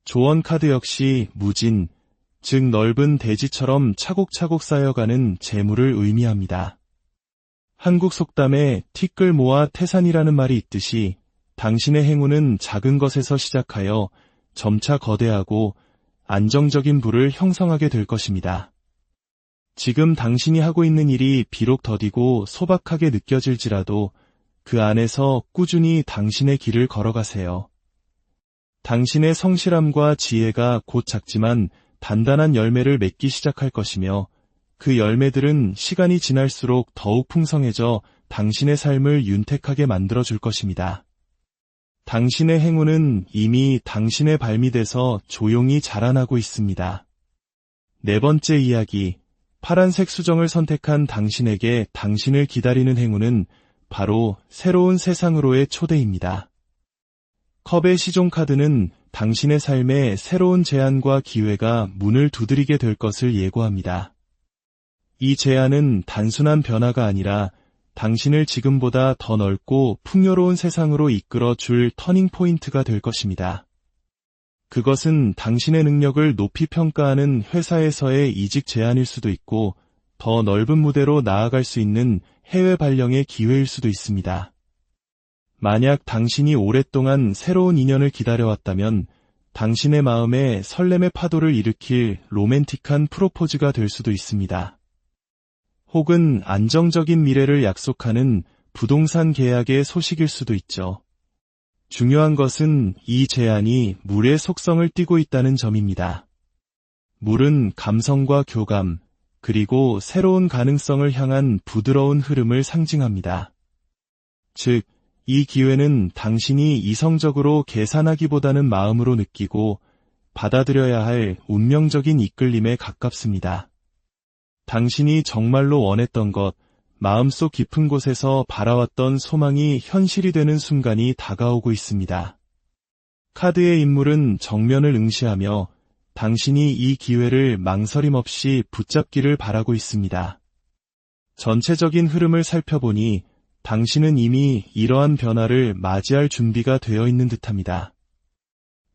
조언 카드 역시 무진, 즉 넓은 대지처럼 차곡차곡 쌓여가는 재물을 의미합니다. 한국 속담에 티끌 모아 태산이라는 말이 있듯이 당신의 행운은 작은 것에서 시작하여 점차 거대하고 안정적인 부를 형성하게 될 것입니다. 지금 당신이 하고 있는 일이 비록 더디고 소박하게 느껴질지라도 그 안에서 꾸준히 당신의 길을 걸어가세요. 당신의 성실함과 지혜가 곧 작지만 단단한 열매를 맺기 시작할 것이며 그 열매들은 시간이 지날수록 더욱 풍성해져 당신의 삶을 윤택하게 만들어줄 것입니다. 당신의 행운은 이미 당신의 발밑에서 조용히 자라나고 있습니다. 네 번째 이야기, 파란색 수정을 선택한 당신에게 당신을 기다리는 행운은 바로 새로운 세상으로의 초대입니다. 컵의 시종 카드는 당신의 삶에 새로운 제안과 기회가 문을 두드리게 될 것을 예고합니다. 이 제안은 단순한 변화가 아니라 당신을 지금보다 더 넓고 풍요로운 세상으로 이끌어 줄 터닝 포인트가 될 것입니다. 그것은 당신의 능력을 높이 평가하는 회사에서의 이직 제안일 수도 있고, 더 넓은 무대로 나아갈 수 있는 해외 발령의 기회일 수도 있습니다. 만약 당신이 오랫동안 새로운 인연을 기다려왔다면 당신의 마음에 설렘의 파도를 일으킬 로맨틱한 프로포즈가 될 수도 있습니다. 혹은 안정적인 미래를 약속하는 부동산 계약의 소식일 수도 있죠. 중요한 것은 이 제안이 물의 속성을 띠고 있다는 점입니다. 물은 감성과 교감, 그리고 새로운 가능성을 향한 부드러운 흐름을 상징합니다. 즉, 이 기회는 당신이 이성적으로 계산하기보다는 마음으로 느끼고 받아들여야 할 운명적인 이끌림에 가깝습니다. 당신이 정말로 원했던 것, 마음속 깊은 곳에서 바라왔던 소망이 현실이 되는 순간이 다가오고 있습니다. 카드의 인물은 정면을 응시하며 당신이 이 기회를 망설임 없이 붙잡기를 바라고 있습니다. 전체적인 흐름을 살펴보니 당신은 이미 이러한 변화를 맞이할 준비가 되어 있는 듯합니다.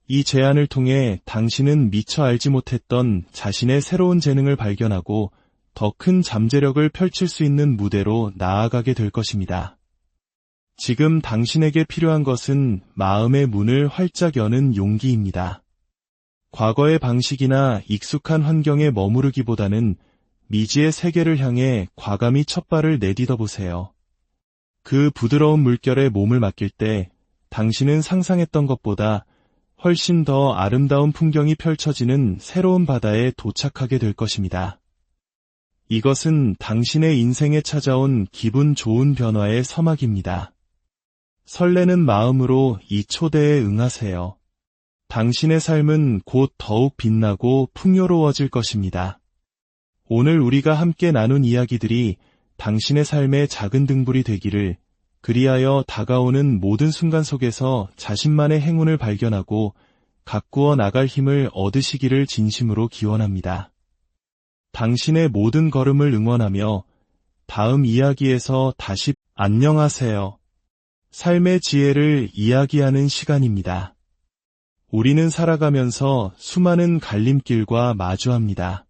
이 제안을 통해 당신은 미처 알지 못했던 자신의 새로운 재능을 발견하고 더 큰 잠재력을 펼칠 수 있는 무대로 나아가게 될 것입니다. 지금 당신에게 필요한 것은 마음의 문을 활짝 여는 용기입니다. 과거의 방식이나 익숙한 환경에 머무르기보다는 미지의 세계를 향해 과감히 첫 발을 내딛어 보세요. 그 부드러운 물결에 몸을 맡길 때 당신은 상상했던 것보다 훨씬 더 아름다운 풍경이 펼쳐지는 새로운 바다에 도착하게 될 것입니다. 이것은 당신의 인생에 찾아온 기분 좋은 변화의 서막입니다. 설레는 마음으로 이 초대에 응하세요. 당신의 삶은 곧 더욱 빛나고 풍요로워질 것입니다. 오늘 우리가 함께 나눈 이야기들이 당신의 삶의 작은 등불이 되기를, 그리하여 다가오는 모든 순간 속에서 자신만의 행운을 발견하고 가꾸어 나갈 힘을 얻으시기를 진심으로 기원합니다. 당신의 모든 걸음을 응원하며 다음 이야기에서 다시 안녕하세요. 삶의 지혜를 이야기하는 시간입니다. 우리는 살아가면서 수많은 갈림길과 마주합니다.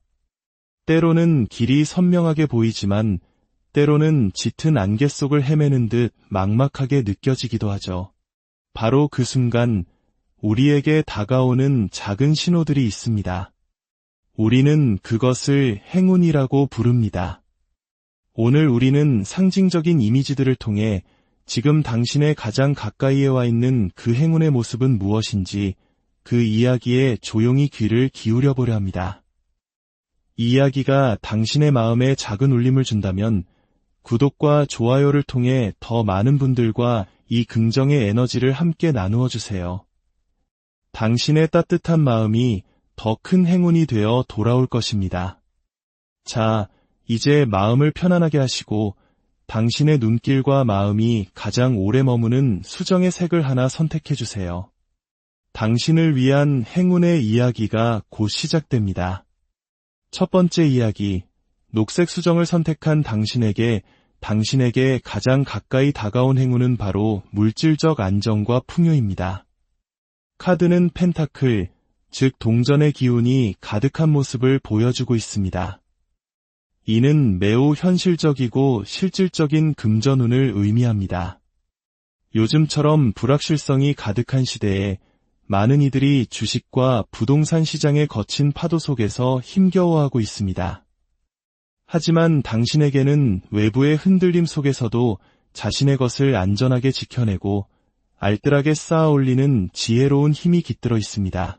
때로는 길이 선명하게 보이지만 때로는 짙은 안개 속을 헤매는 듯 막막하게 느껴지기도 하죠. 바로 그 순간 우리에게 다가오는 작은 신호들이 있습니다. 우리는 그것을 행운이라고 부릅니다. 오늘 우리는 상징적인 이미지들을 통해 지금 당신의 가장 가까이에 와 있는 그 행운의 모습은 무엇인지 그 이야기에 조용히 귀를 기울여 보려 합니다. 이 이야기가 당신의 마음에 작은 울림을 준다면 구독과 좋아요를 통해 더 많은 분들과 이 긍정의 에너지를 함께 나누어 주세요. 당신의 따뜻한 마음이 더 큰 행운이 되어 돌아올 것입니다. 자, 이제 마음을 편안하게 하시고 당신의 눈길과 마음이 가장 오래 머무는 수정의 색을 하나 선택해 주세요. 당신을 위한 행운의 이야기가 곧 시작됩니다. 첫 번째 이야기, 녹색 수정을 선택한 당신에게 가장 가까이 다가온 행운은 바로 물질적 안정과 풍요입니다. 카드는 펜타클, 즉 동전의 기운이 가득한 모습을 보여주고 있습니다. 이는 매우 현실적이고 실질적인 금전운을 의미합니다. 요즘처럼 불확실성이 가득한 시대에 많은 이들이 주식과 부동산 시장의 거친 파도 속에서 힘겨워하고 있습니다. 하지만 당신에게는 외부의 흔들림 속에서도 자신의 것을 안전하게 지켜내고 알뜰하게 쌓아 올리는 지혜로운 힘이 깃들어 있습니다.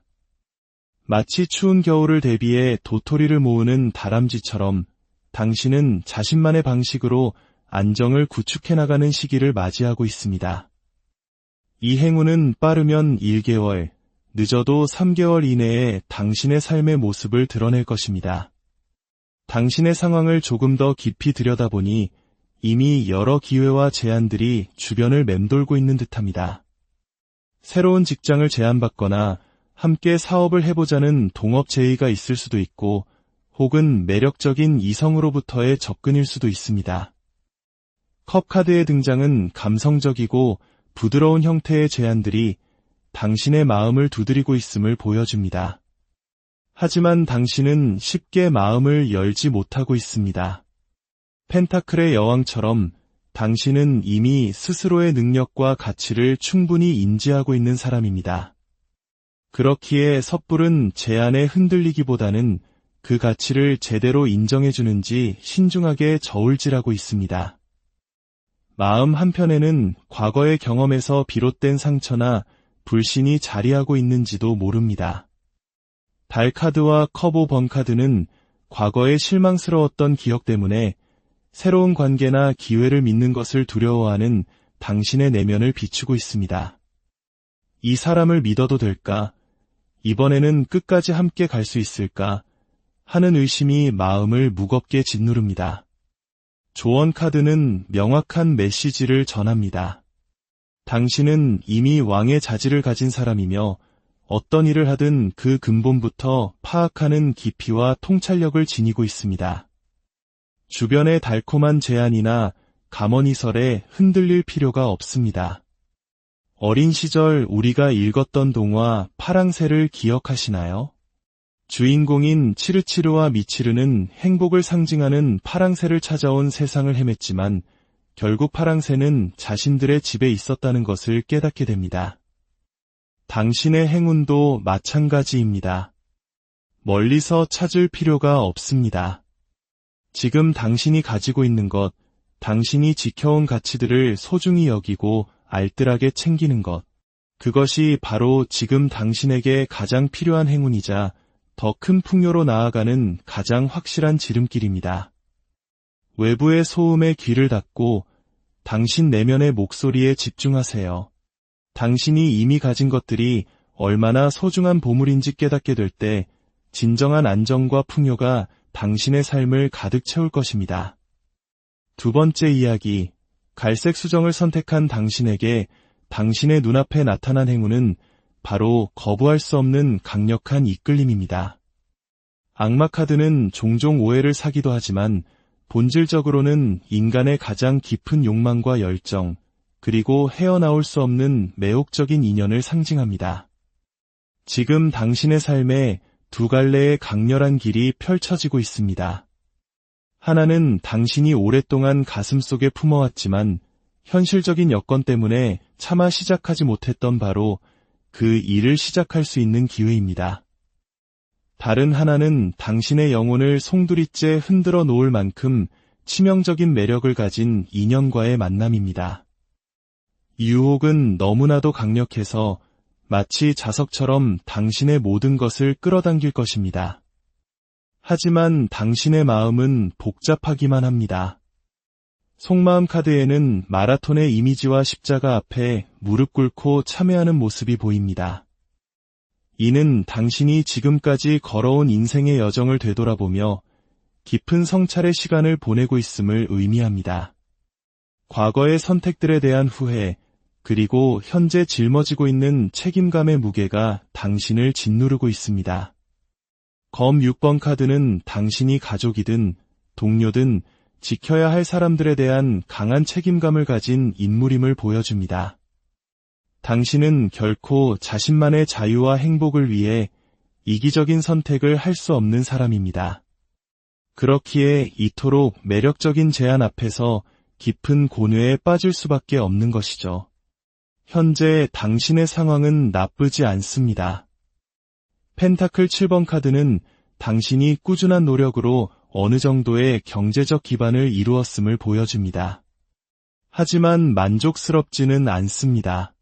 마치 추운 겨울을 대비해 도토리를 모으는 다람쥐처럼 당신은 자신만의 방식으로 안정을 구축해 나가는 시기를 맞이하고 있습니다. 이 행운은 빠르면 1개월, 늦어도 3개월 이내에 당신의 삶의 모습을 드러낼 것입니다. 당신의 상황을 조금 더 깊이 들여다보니 이미 여러 기회와 제안들이 주변을 맴돌고 있는 듯합니다. 새로운 직장을 제안받거나 함께 사업을 해보자는 동업 제의가 있을 수도 있고 혹은 매력적인 이성으로부터의 접근일 수도 있습니다. 컵 카드의 등장은 감성적이고 부드러운 형태의 제안들이 당신의 마음을 두드리고 있음을 보여줍니다. 하지만 당신은 쉽게 마음을 열지 못하고 있습니다. 펜타클의 여왕처럼 당신은 이미 스스로의 능력과 가치를 충분히 인지하고 있는 사람입니다. 그렇기에 섣부른 제안에 흔들리기보다는 그 가치를 제대로 인정해주는지 신중하게 저울질하고 있습니다. 마음 한편에는 과거의 경험에서 비롯된 상처나 불신이 자리하고 있는지도 모릅니다. 달 카드와 컵 5번 카드는 과거의 실망스러웠던 기억 때문에 새로운 관계나 기회를 믿는 것을 두려워하는 당신의 내면을 비추고 있습니다. 이 사람을 믿어도 될까? 이번에는 끝까지 함께 갈 수 있을까? 하는 의심이 마음을 무겁게 짓누릅니다. 조언 카드는 명확한 메시지를 전합니다. 당신은 이미 왕의 자질을 가진 사람이며 어떤 일을 하든 그 근본부터 파악하는 깊이와 통찰력을 지니고 있습니다. 주변의 달콤한 제안이나 감언이설에 흔들릴 필요가 없습니다. 어린 시절 우리가 읽었던 동화 파랑새를 기억하시나요? 주인공인 치르치르와 미치르는 행복을 상징하는 파랑새를 찾아온 세상을 헤맸지만 결국 파랑새는 자신들의 집에 있었다는 것을 깨닫게 됩니다. 당신의 행운도 마찬가지입니다. 멀리서 찾을 필요가 없습니다. 지금 당신이 가지고 있는 것, 당신이 지켜온 가치들을 소중히 여기고 알뜰하게 챙기는 것, 그것이 바로 지금 당신에게 가장 필요한 행운이자 더 큰 풍요로 나아가는 가장 확실한 지름길입니다. 외부의 소음에 귀를 닫고 당신 내면의 목소리에 집중하세요. 당신이 이미 가진 것들이 얼마나 소중한 보물인지 깨닫게 될 때 진정한 안정과 풍요가 당신의 삶을 가득 채울 것입니다. 두 번째 이야기, 갈색 수정을 선택한 당신에게 당신의 눈앞에 나타난 행운은 바로 거부할 수 없는 강력한 이끌림입니다. 악마 카드는 종종 오해를 사기도 하지만 본질적으로는 인간의 가장 깊은 욕망과 열정, 그리고 헤어나올 수 없는 매혹적인 인연을 상징합니다. 지금 당신의 삶에 두 갈래의 강렬한 길이 펼쳐지고 있습니다. 하나는 당신이 오랫동안 가슴속에 품어왔지만 현실적인 여건 때문에 차마 시작하지 못했던 바로 그 일을 시작할 수 있는 기회입니다. 다른 하나는 당신의 영혼을 송두리째 흔들어 놓을 만큼 치명적인 매력을 가진 인연과의 만남입니다. 유혹은 너무나도 강력해서 마치 자석처럼 당신의 모든 것을 끌어당길 것입니다. 하지만 당신의 마음은 복잡하기만 합니다. 속마음 카드에는 마라톤의 이미지와 십자가 앞에 무릎 꿇고 참회하는 모습이 보입니다. 이는 당신이 지금까지 걸어온 인생의 여정을 되돌아보며 깊은 성찰의 시간을 보내고 있음을 의미합니다. 과거의 선택들에 대한 후회, 그리고 현재 짊어지고 있는 책임감의 무게가 당신을 짓누르고 있습니다. 검 6번 카드는 당신이 가족이든 동료든 지켜야 할 사람들에 대한 강한 책임감을 가진 인물임을 보여줍니다. 당신은 결코 자신만의 자유와 행복을 위해 이기적인 선택을 할 수 없는 사람입니다. 그렇기에 이토록 매력적인 제안 앞에서 깊은 고뇌에 빠질 수밖에 없는 것이죠. 현재 당신의 상황은 나쁘지 않습니다. 펜타클 7번 카드는 당신이 꾸준한 노력으로 어느 정도의 경제적 기반을 이루었음을 보여줍니다. 하지만 만족스럽지는 않습니다.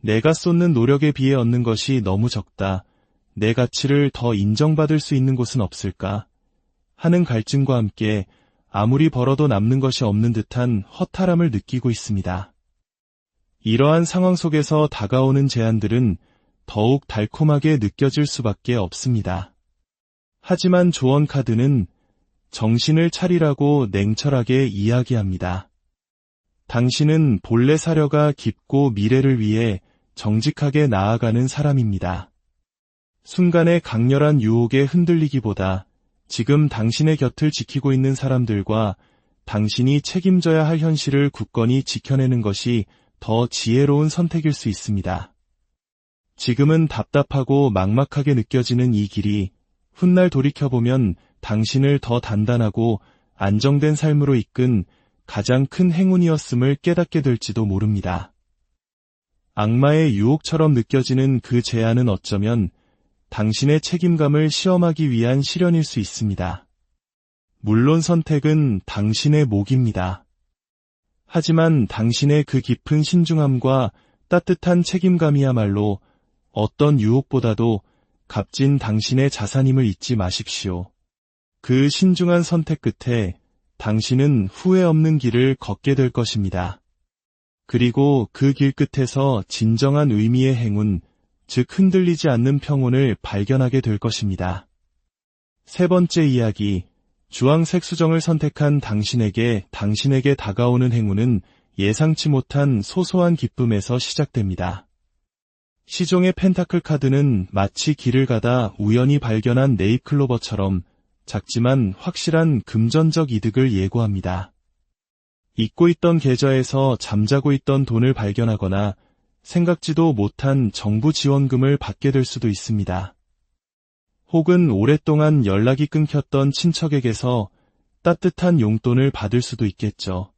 내가 쏟는 노력에 비해 얻는 것이 너무 적다. 내 가치를 더 인정받을 수 있는 곳은 없을까? 하는 갈증과 함께 아무리 벌어도 남는 것이 없는 듯한 허탈함을 느끼고 있습니다. 이러한 상황 속에서 다가오는 제안들은 더욱 달콤하게 느껴질 수밖에 없습니다. 하지만 조언 카드는 정신을 차리라고 냉철하게 이야기합니다. 당신은 본래 사려가 깊고 미래를 위해 정직하게 나아가는 사람입니다. 순간의 강렬한 유혹에 흔들리기보다 지금 당신의 곁을 지키고 있는 사람들과 당신이 책임져야 할 현실을 굳건히 지켜내는 것이 더 지혜로운 선택일 수 있습니다. 지금은 답답하고 막막하게 느껴지는 이 길이 훗날 돌이켜보면 당신을 더 단단하고 안정된 삶으로 이끈 가장 큰 행운이었음을 깨닫게 될지도 모릅니다. 악마의 유혹처럼 느껴지는 그 제안은 어쩌면 당신의 책임감을 시험하기 위한 시련일 수 있습니다. 물론 선택은 당신의 몫입니다. 하지만 당신의 그 깊은 신중함과 따뜻한 책임감이야말로 어떤 유혹보다도 값진 당신의 자산임을 잊지 마십시오. 그 신중한 선택 끝에 당신은 후회 없는 길을 걷게 될 것입니다. 그리고 그 길 끝에서 진정한 의미의 행운, 즉 흔들리지 않는 평온을 발견하게 될 것입니다. 세 번째 이야기, 주황색 수정을 선택한 당신에게 다가오는 행운은 예상치 못한 소소한 기쁨에서 시작됩니다. 시종의 펜타클 카드는 마치 길을 가다 우연히 발견한 네잎클로버처럼 작지만 확실한 금전적 이득을 예고합니다. 잊고 있던 계좌에서 잠자고 있던 돈을 발견하거나 생각지도 못한 정부 지원금을 받게 될 수도 있습니다. 혹은 오랫동안 연락이 끊겼던 친척에게서 따뜻한 용돈을 받을 수도 있겠죠.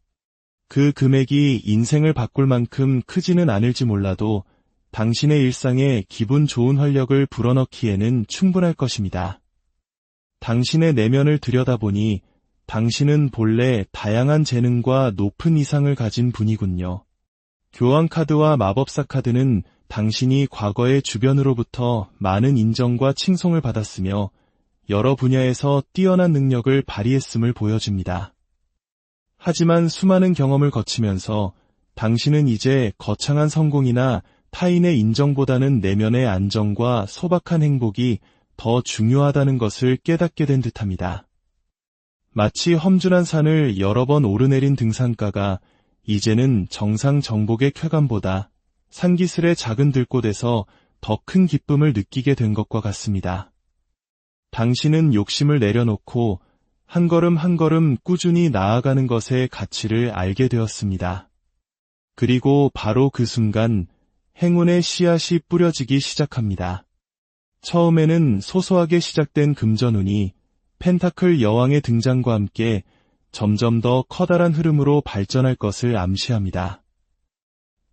그 금액이 인생을 바꿀 만큼 크지는 않을지 몰라도 당신의 일상에 기분 좋은 활력을 불어넣기에는 충분할 것입니다. 당신의 내면을 들여다보니 당신은 본래 다양한 재능과 높은 이상을 가진 분이군요. 교황카드와 마법사 카드는 당신이 과거의 주변으로부터 많은 인정과 칭송을 받았으며 여러 분야에서 뛰어난 능력을 발휘했음을 보여줍니다. 하지만 수많은 경험을 거치면서 당신은 이제 거창한 성공이나 타인의 인정보다는 내면의 안정과 소박한 행복이 더 중요하다는 것을 깨닫게 된 듯합니다. 마치 험준한 산을 여러 번 오르내린 등산가가 이제는 정상 정복의 쾌감보다 산기슭의 작은 들꽃에서 더 큰 기쁨을 느끼게 된 것과 같습니다. 당신은 욕심을 내려놓고 한 걸음 한 걸음 꾸준히 나아가는 것의 가치를 알게 되었습니다. 그리고 바로 그 순간 행운의 씨앗이 뿌려지기 시작합니다. 처음에는 소소하게 시작된 금전운이 펜타클 여왕의 등장과 함께 점점 더 커다란 흐름으로 발전할 것을 암시합니다.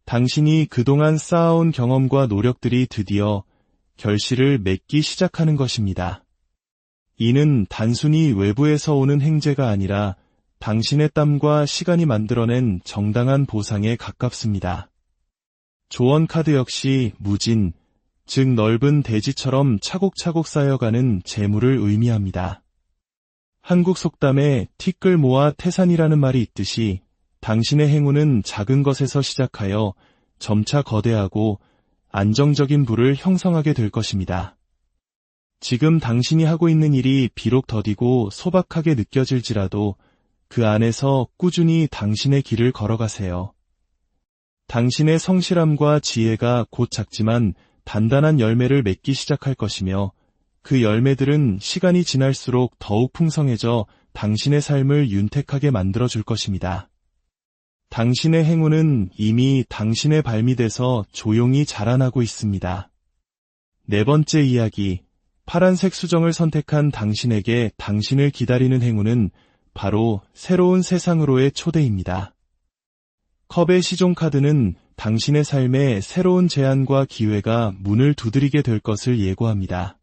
당신이 그동안 쌓아온 경험과 노력들이 드디어 결실을 맺기 시작하는 것입니다. 이는 단순히 외부에서 오는 행재가 아니라 당신의 땀과 시간이 만들어낸 정당한 보상에 가깝습니다. 조언 카드 역시 무진, 즉 넓은 대지처럼 차곡차곡 쌓여가는 재물을 의미합니다. 한국 속담에 티끌 모아 태산이라는 말이 있듯이 당신의 행운은 작은 것에서 시작하여 점차 거대하고 안정적인 부를 형성하게 될 것입니다. 지금 당신이 하고 있는 일이 비록 더디고 소박하게 느껴질지라도 그 안에서 꾸준히 당신의 길을 걸어가세요. 당신의 성실함과 지혜가 곧 작지만 단단한 열매를 맺기 시작할 것이며 그 열매들은 시간이 지날수록 더욱 풍성해져 당신의 삶을 윤택하게 만들어줄 것입니다. 당신의 행운은 이미 당신의 발밑에서 조용히 자라나고 있습니다. 네 번째 이야기, 파란색 수정을 선택한 당신에게 당신을 기다리는 행운은 바로 새로운 세상으로의 초대입니다. 컵의 시종 카드는 당신의 삶에 새로운 제안과 기회가 문을 두드리게 될 것을 예고합니다.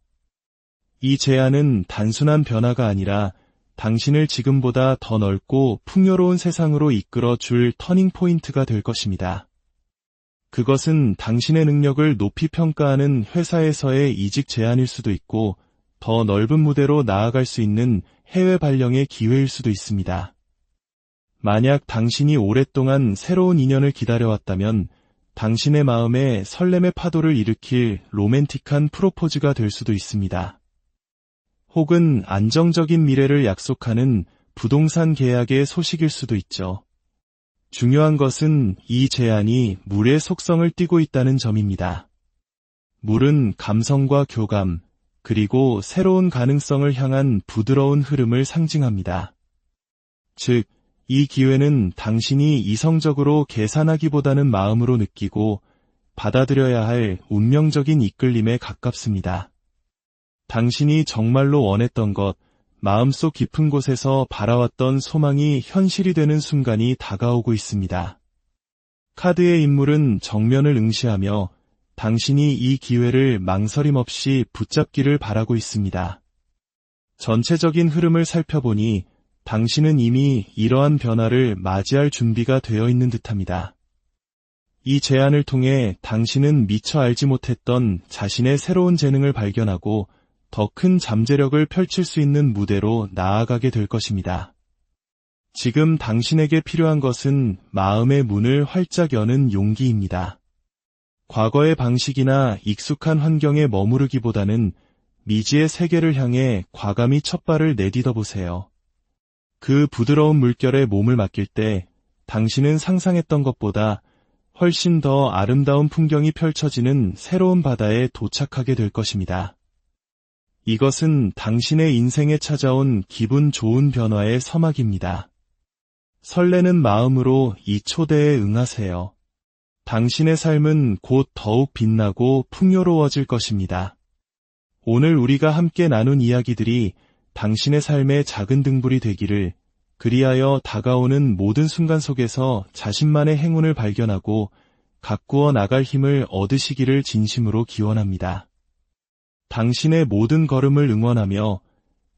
이 제안은 단순한 변화가 아니라 당신을 지금보다 더 넓고 풍요로운 세상으로 이끌어 줄 터닝 포인트가 될 것입니다. 그것은 당신의 능력을 높이 평가하는 회사에서의 이직 제안일 수도 있고 더 넓은 무대로 나아갈 수 있는 해외 발령의 기회일 수도 있습니다. 만약 당신이 오랫동안 새로운 인연을 기다려왔다면 당신의 마음에 설렘의 파도를 일으킬 로맨틱한 프로포즈가 될 수도 있습니다. 혹은 안정적인 미래를 약속하는 부동산 계약의 소식일 수도 있죠. 중요한 것은 이 제안이 물의 속성을 띠고 있다는 점입니다. 물은 감성과 교감, 그리고 새로운 가능성을 향한 부드러운 흐름을 상징합니다. 즉, 이 기회는 당신이 이성적으로 계산하기보다는 마음으로 느끼고 받아들여야 할 운명적인 이끌림에 가깝습니다. 당신이 정말로 원했던 것, 마음속 깊은 곳에서 바라왔던 소망이 현실이 되는 순간이 다가오고 있습니다. 카드의 인물은 정면을 응시하며 당신이 이 기회를 망설임 없이 붙잡기를 바라고 있습니다. 전체적인 흐름을 살펴보니 당신은 이미 이러한 변화를 맞이할 준비가 되어 있는 듯합니다. 이 제안을 통해 당신은 미처 알지 못했던 자신의 새로운 재능을 발견하고 더 큰 잠재력을 펼칠 수 있는 무대로 나아가게 될 것입니다. 지금 당신에게 필요한 것은 마음의 문을 활짝 여는 용기입니다. 과거의 방식이나 익숙한 환경에 머무르기보다는 미지의 세계를 향해 과감히 첫발을 내딛어 보세요. 그 부드러운 물결에 몸을 맡길 때 당신은 상상했던 것보다 훨씬 더 아름다운 풍경이 펼쳐지는 새로운 바다에 도착하게 될 것입니다. 이것은 당신의 인생에 찾아온 기분 좋은 변화의 서막입니다. 설레는 마음으로 이 초대에 응하세요. 당신의 삶은 곧 더욱 빛나고 풍요로워질 것입니다. 오늘 우리가 함께 나눈 이야기들이 당신의 삶의 작은 등불이 되기를, 그리하여 다가오는 모든 순간 속에서 자신만의 행운을 발견하고 가꾸어 나갈 힘을 얻으시기를 진심으로 기원합니다. 당신의 모든 걸음을 응원하며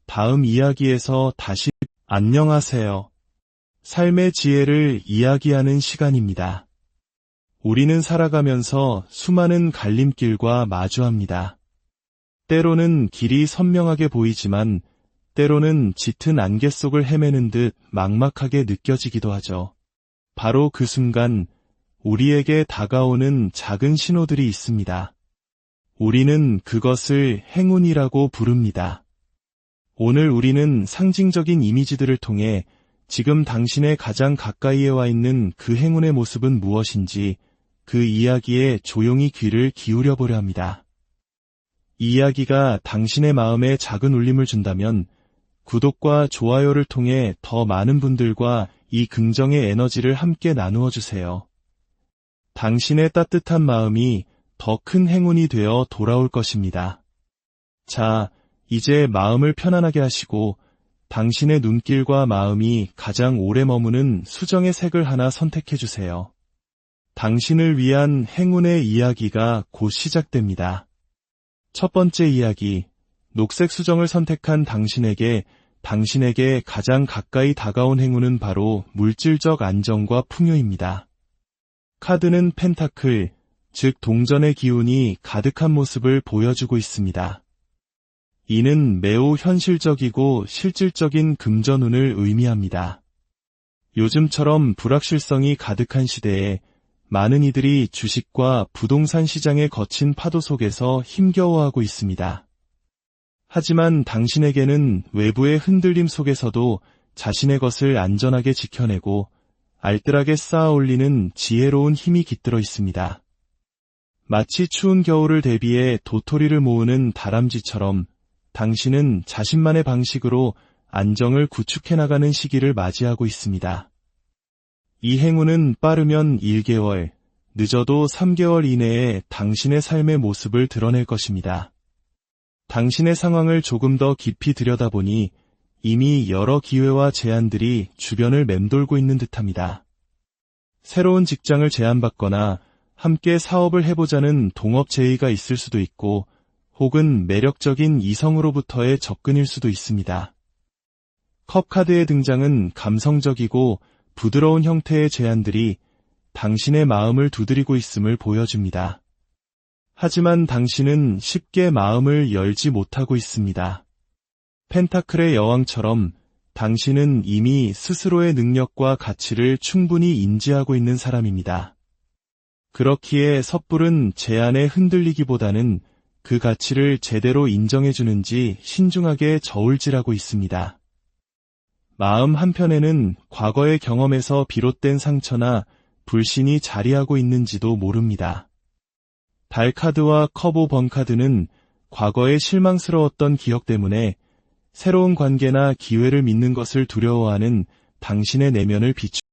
다음 이야기에서 다시 안녕하세요. 삶의 지혜를 이야기하는 시간입니다. 우리는 살아가면서 수많은 갈림길과 마주합니다. 때로는 길이 선명하게 보이지만 때로는 짙은 안개 속을 헤매는 듯 막막하게 느껴지기도 하죠. 바로 그 순간 우리에게 다가오는 작은 신호들이 있습니다. 우리는 그것을 행운이라고 부릅니다. 오늘 우리는 상징적인 이미지들을 통해 지금 당신의 가장 가까이에 와 있는 그 행운의 모습은 무엇인지 그 이야기에 조용히 귀를 기울여 보려 합니다. 이 이야기가 당신의 마음에 작은 울림을 준다면 구독과 좋아요를 통해 더 많은 분들과 이 긍정의 에너지를 함께 나누어 주세요. 당신의 따뜻한 마음이 더 큰 행운이 되어 돌아올 것입니다. 자, 이제 마음을 편안하게 하시고 당신의 눈길과 마음이 가장 오래 머무는 수정의 색을 하나 선택해 주세요. 당신을 위한 행운의 이야기가 곧 시작됩니다. 첫 번째 이야기, 녹색 수정을 선택한 당신에게 가장 가까이 다가온 행운은 바로 물질적 안정과 풍요입니다. 카드는 펜타클, 즉 동전의 기운이 가득한 모습을 보여주고 있습니다. 이는 매우 현실적이고 실질적인 금전운을 의미합니다. 요즘처럼 불확실성이 가득한 시대에 많은 이들이 주식과 부동산 시장의 거친 파도 속에서 힘겨워하고 있습니다. 하지만 당신에게는 외부의 흔들림 속에서도 자신의 것을 안전하게 지켜내고 알뜰하게 쌓아 올리는 지혜로운 힘이 깃들어 있습니다. 마치 추운 겨울을 대비해 도토리를 모으는 다람쥐처럼 당신은 자신만의 방식으로 안정을 구축해 나가는 시기를 맞이하고 있습니다. 이 행운은 빠르면 1개월, 늦어도 3개월 이내에 당신의 삶의 모습을 드러낼 것입니다. 당신의 상황을 조금 더 깊이 들여다보니 이미 여러 기회와 제안들이 주변을 맴돌고 있는 듯합니다. 새로운 직장을 제안받거나 함께 사업을 해보자는 동업 제의가 있을 수도 있고 혹은 매력적인 이성으로부터의 접근일 수도 있습니다. 컵 카드의 등장은 감성적이고 부드러운 형태의 제안들이 당신의 마음을 두드리고 있음을 보여줍니다. 하지만 당신은 쉽게 마음을 열지 못하고 있습니다. 펜타클의 여왕처럼 당신은 이미 스스로의 능력과 가치를 충분히 인지하고 있는 사람입니다. 그렇기에 섣부른 제안에 흔들리기보다는 그 가치를 제대로 인정해주는지 신중하게 저울질하고 있습니다. 마음 한편에는 과거의 경험에서 비롯된 상처나 불신이 자리하고 있는지도 모릅니다. 달 카드와 커브 5번 카드는 과거의 실망스러웠던 기억 때문에 새로운 관계나 기회를 믿는 것을 두려워하는 당신의 내면을 비추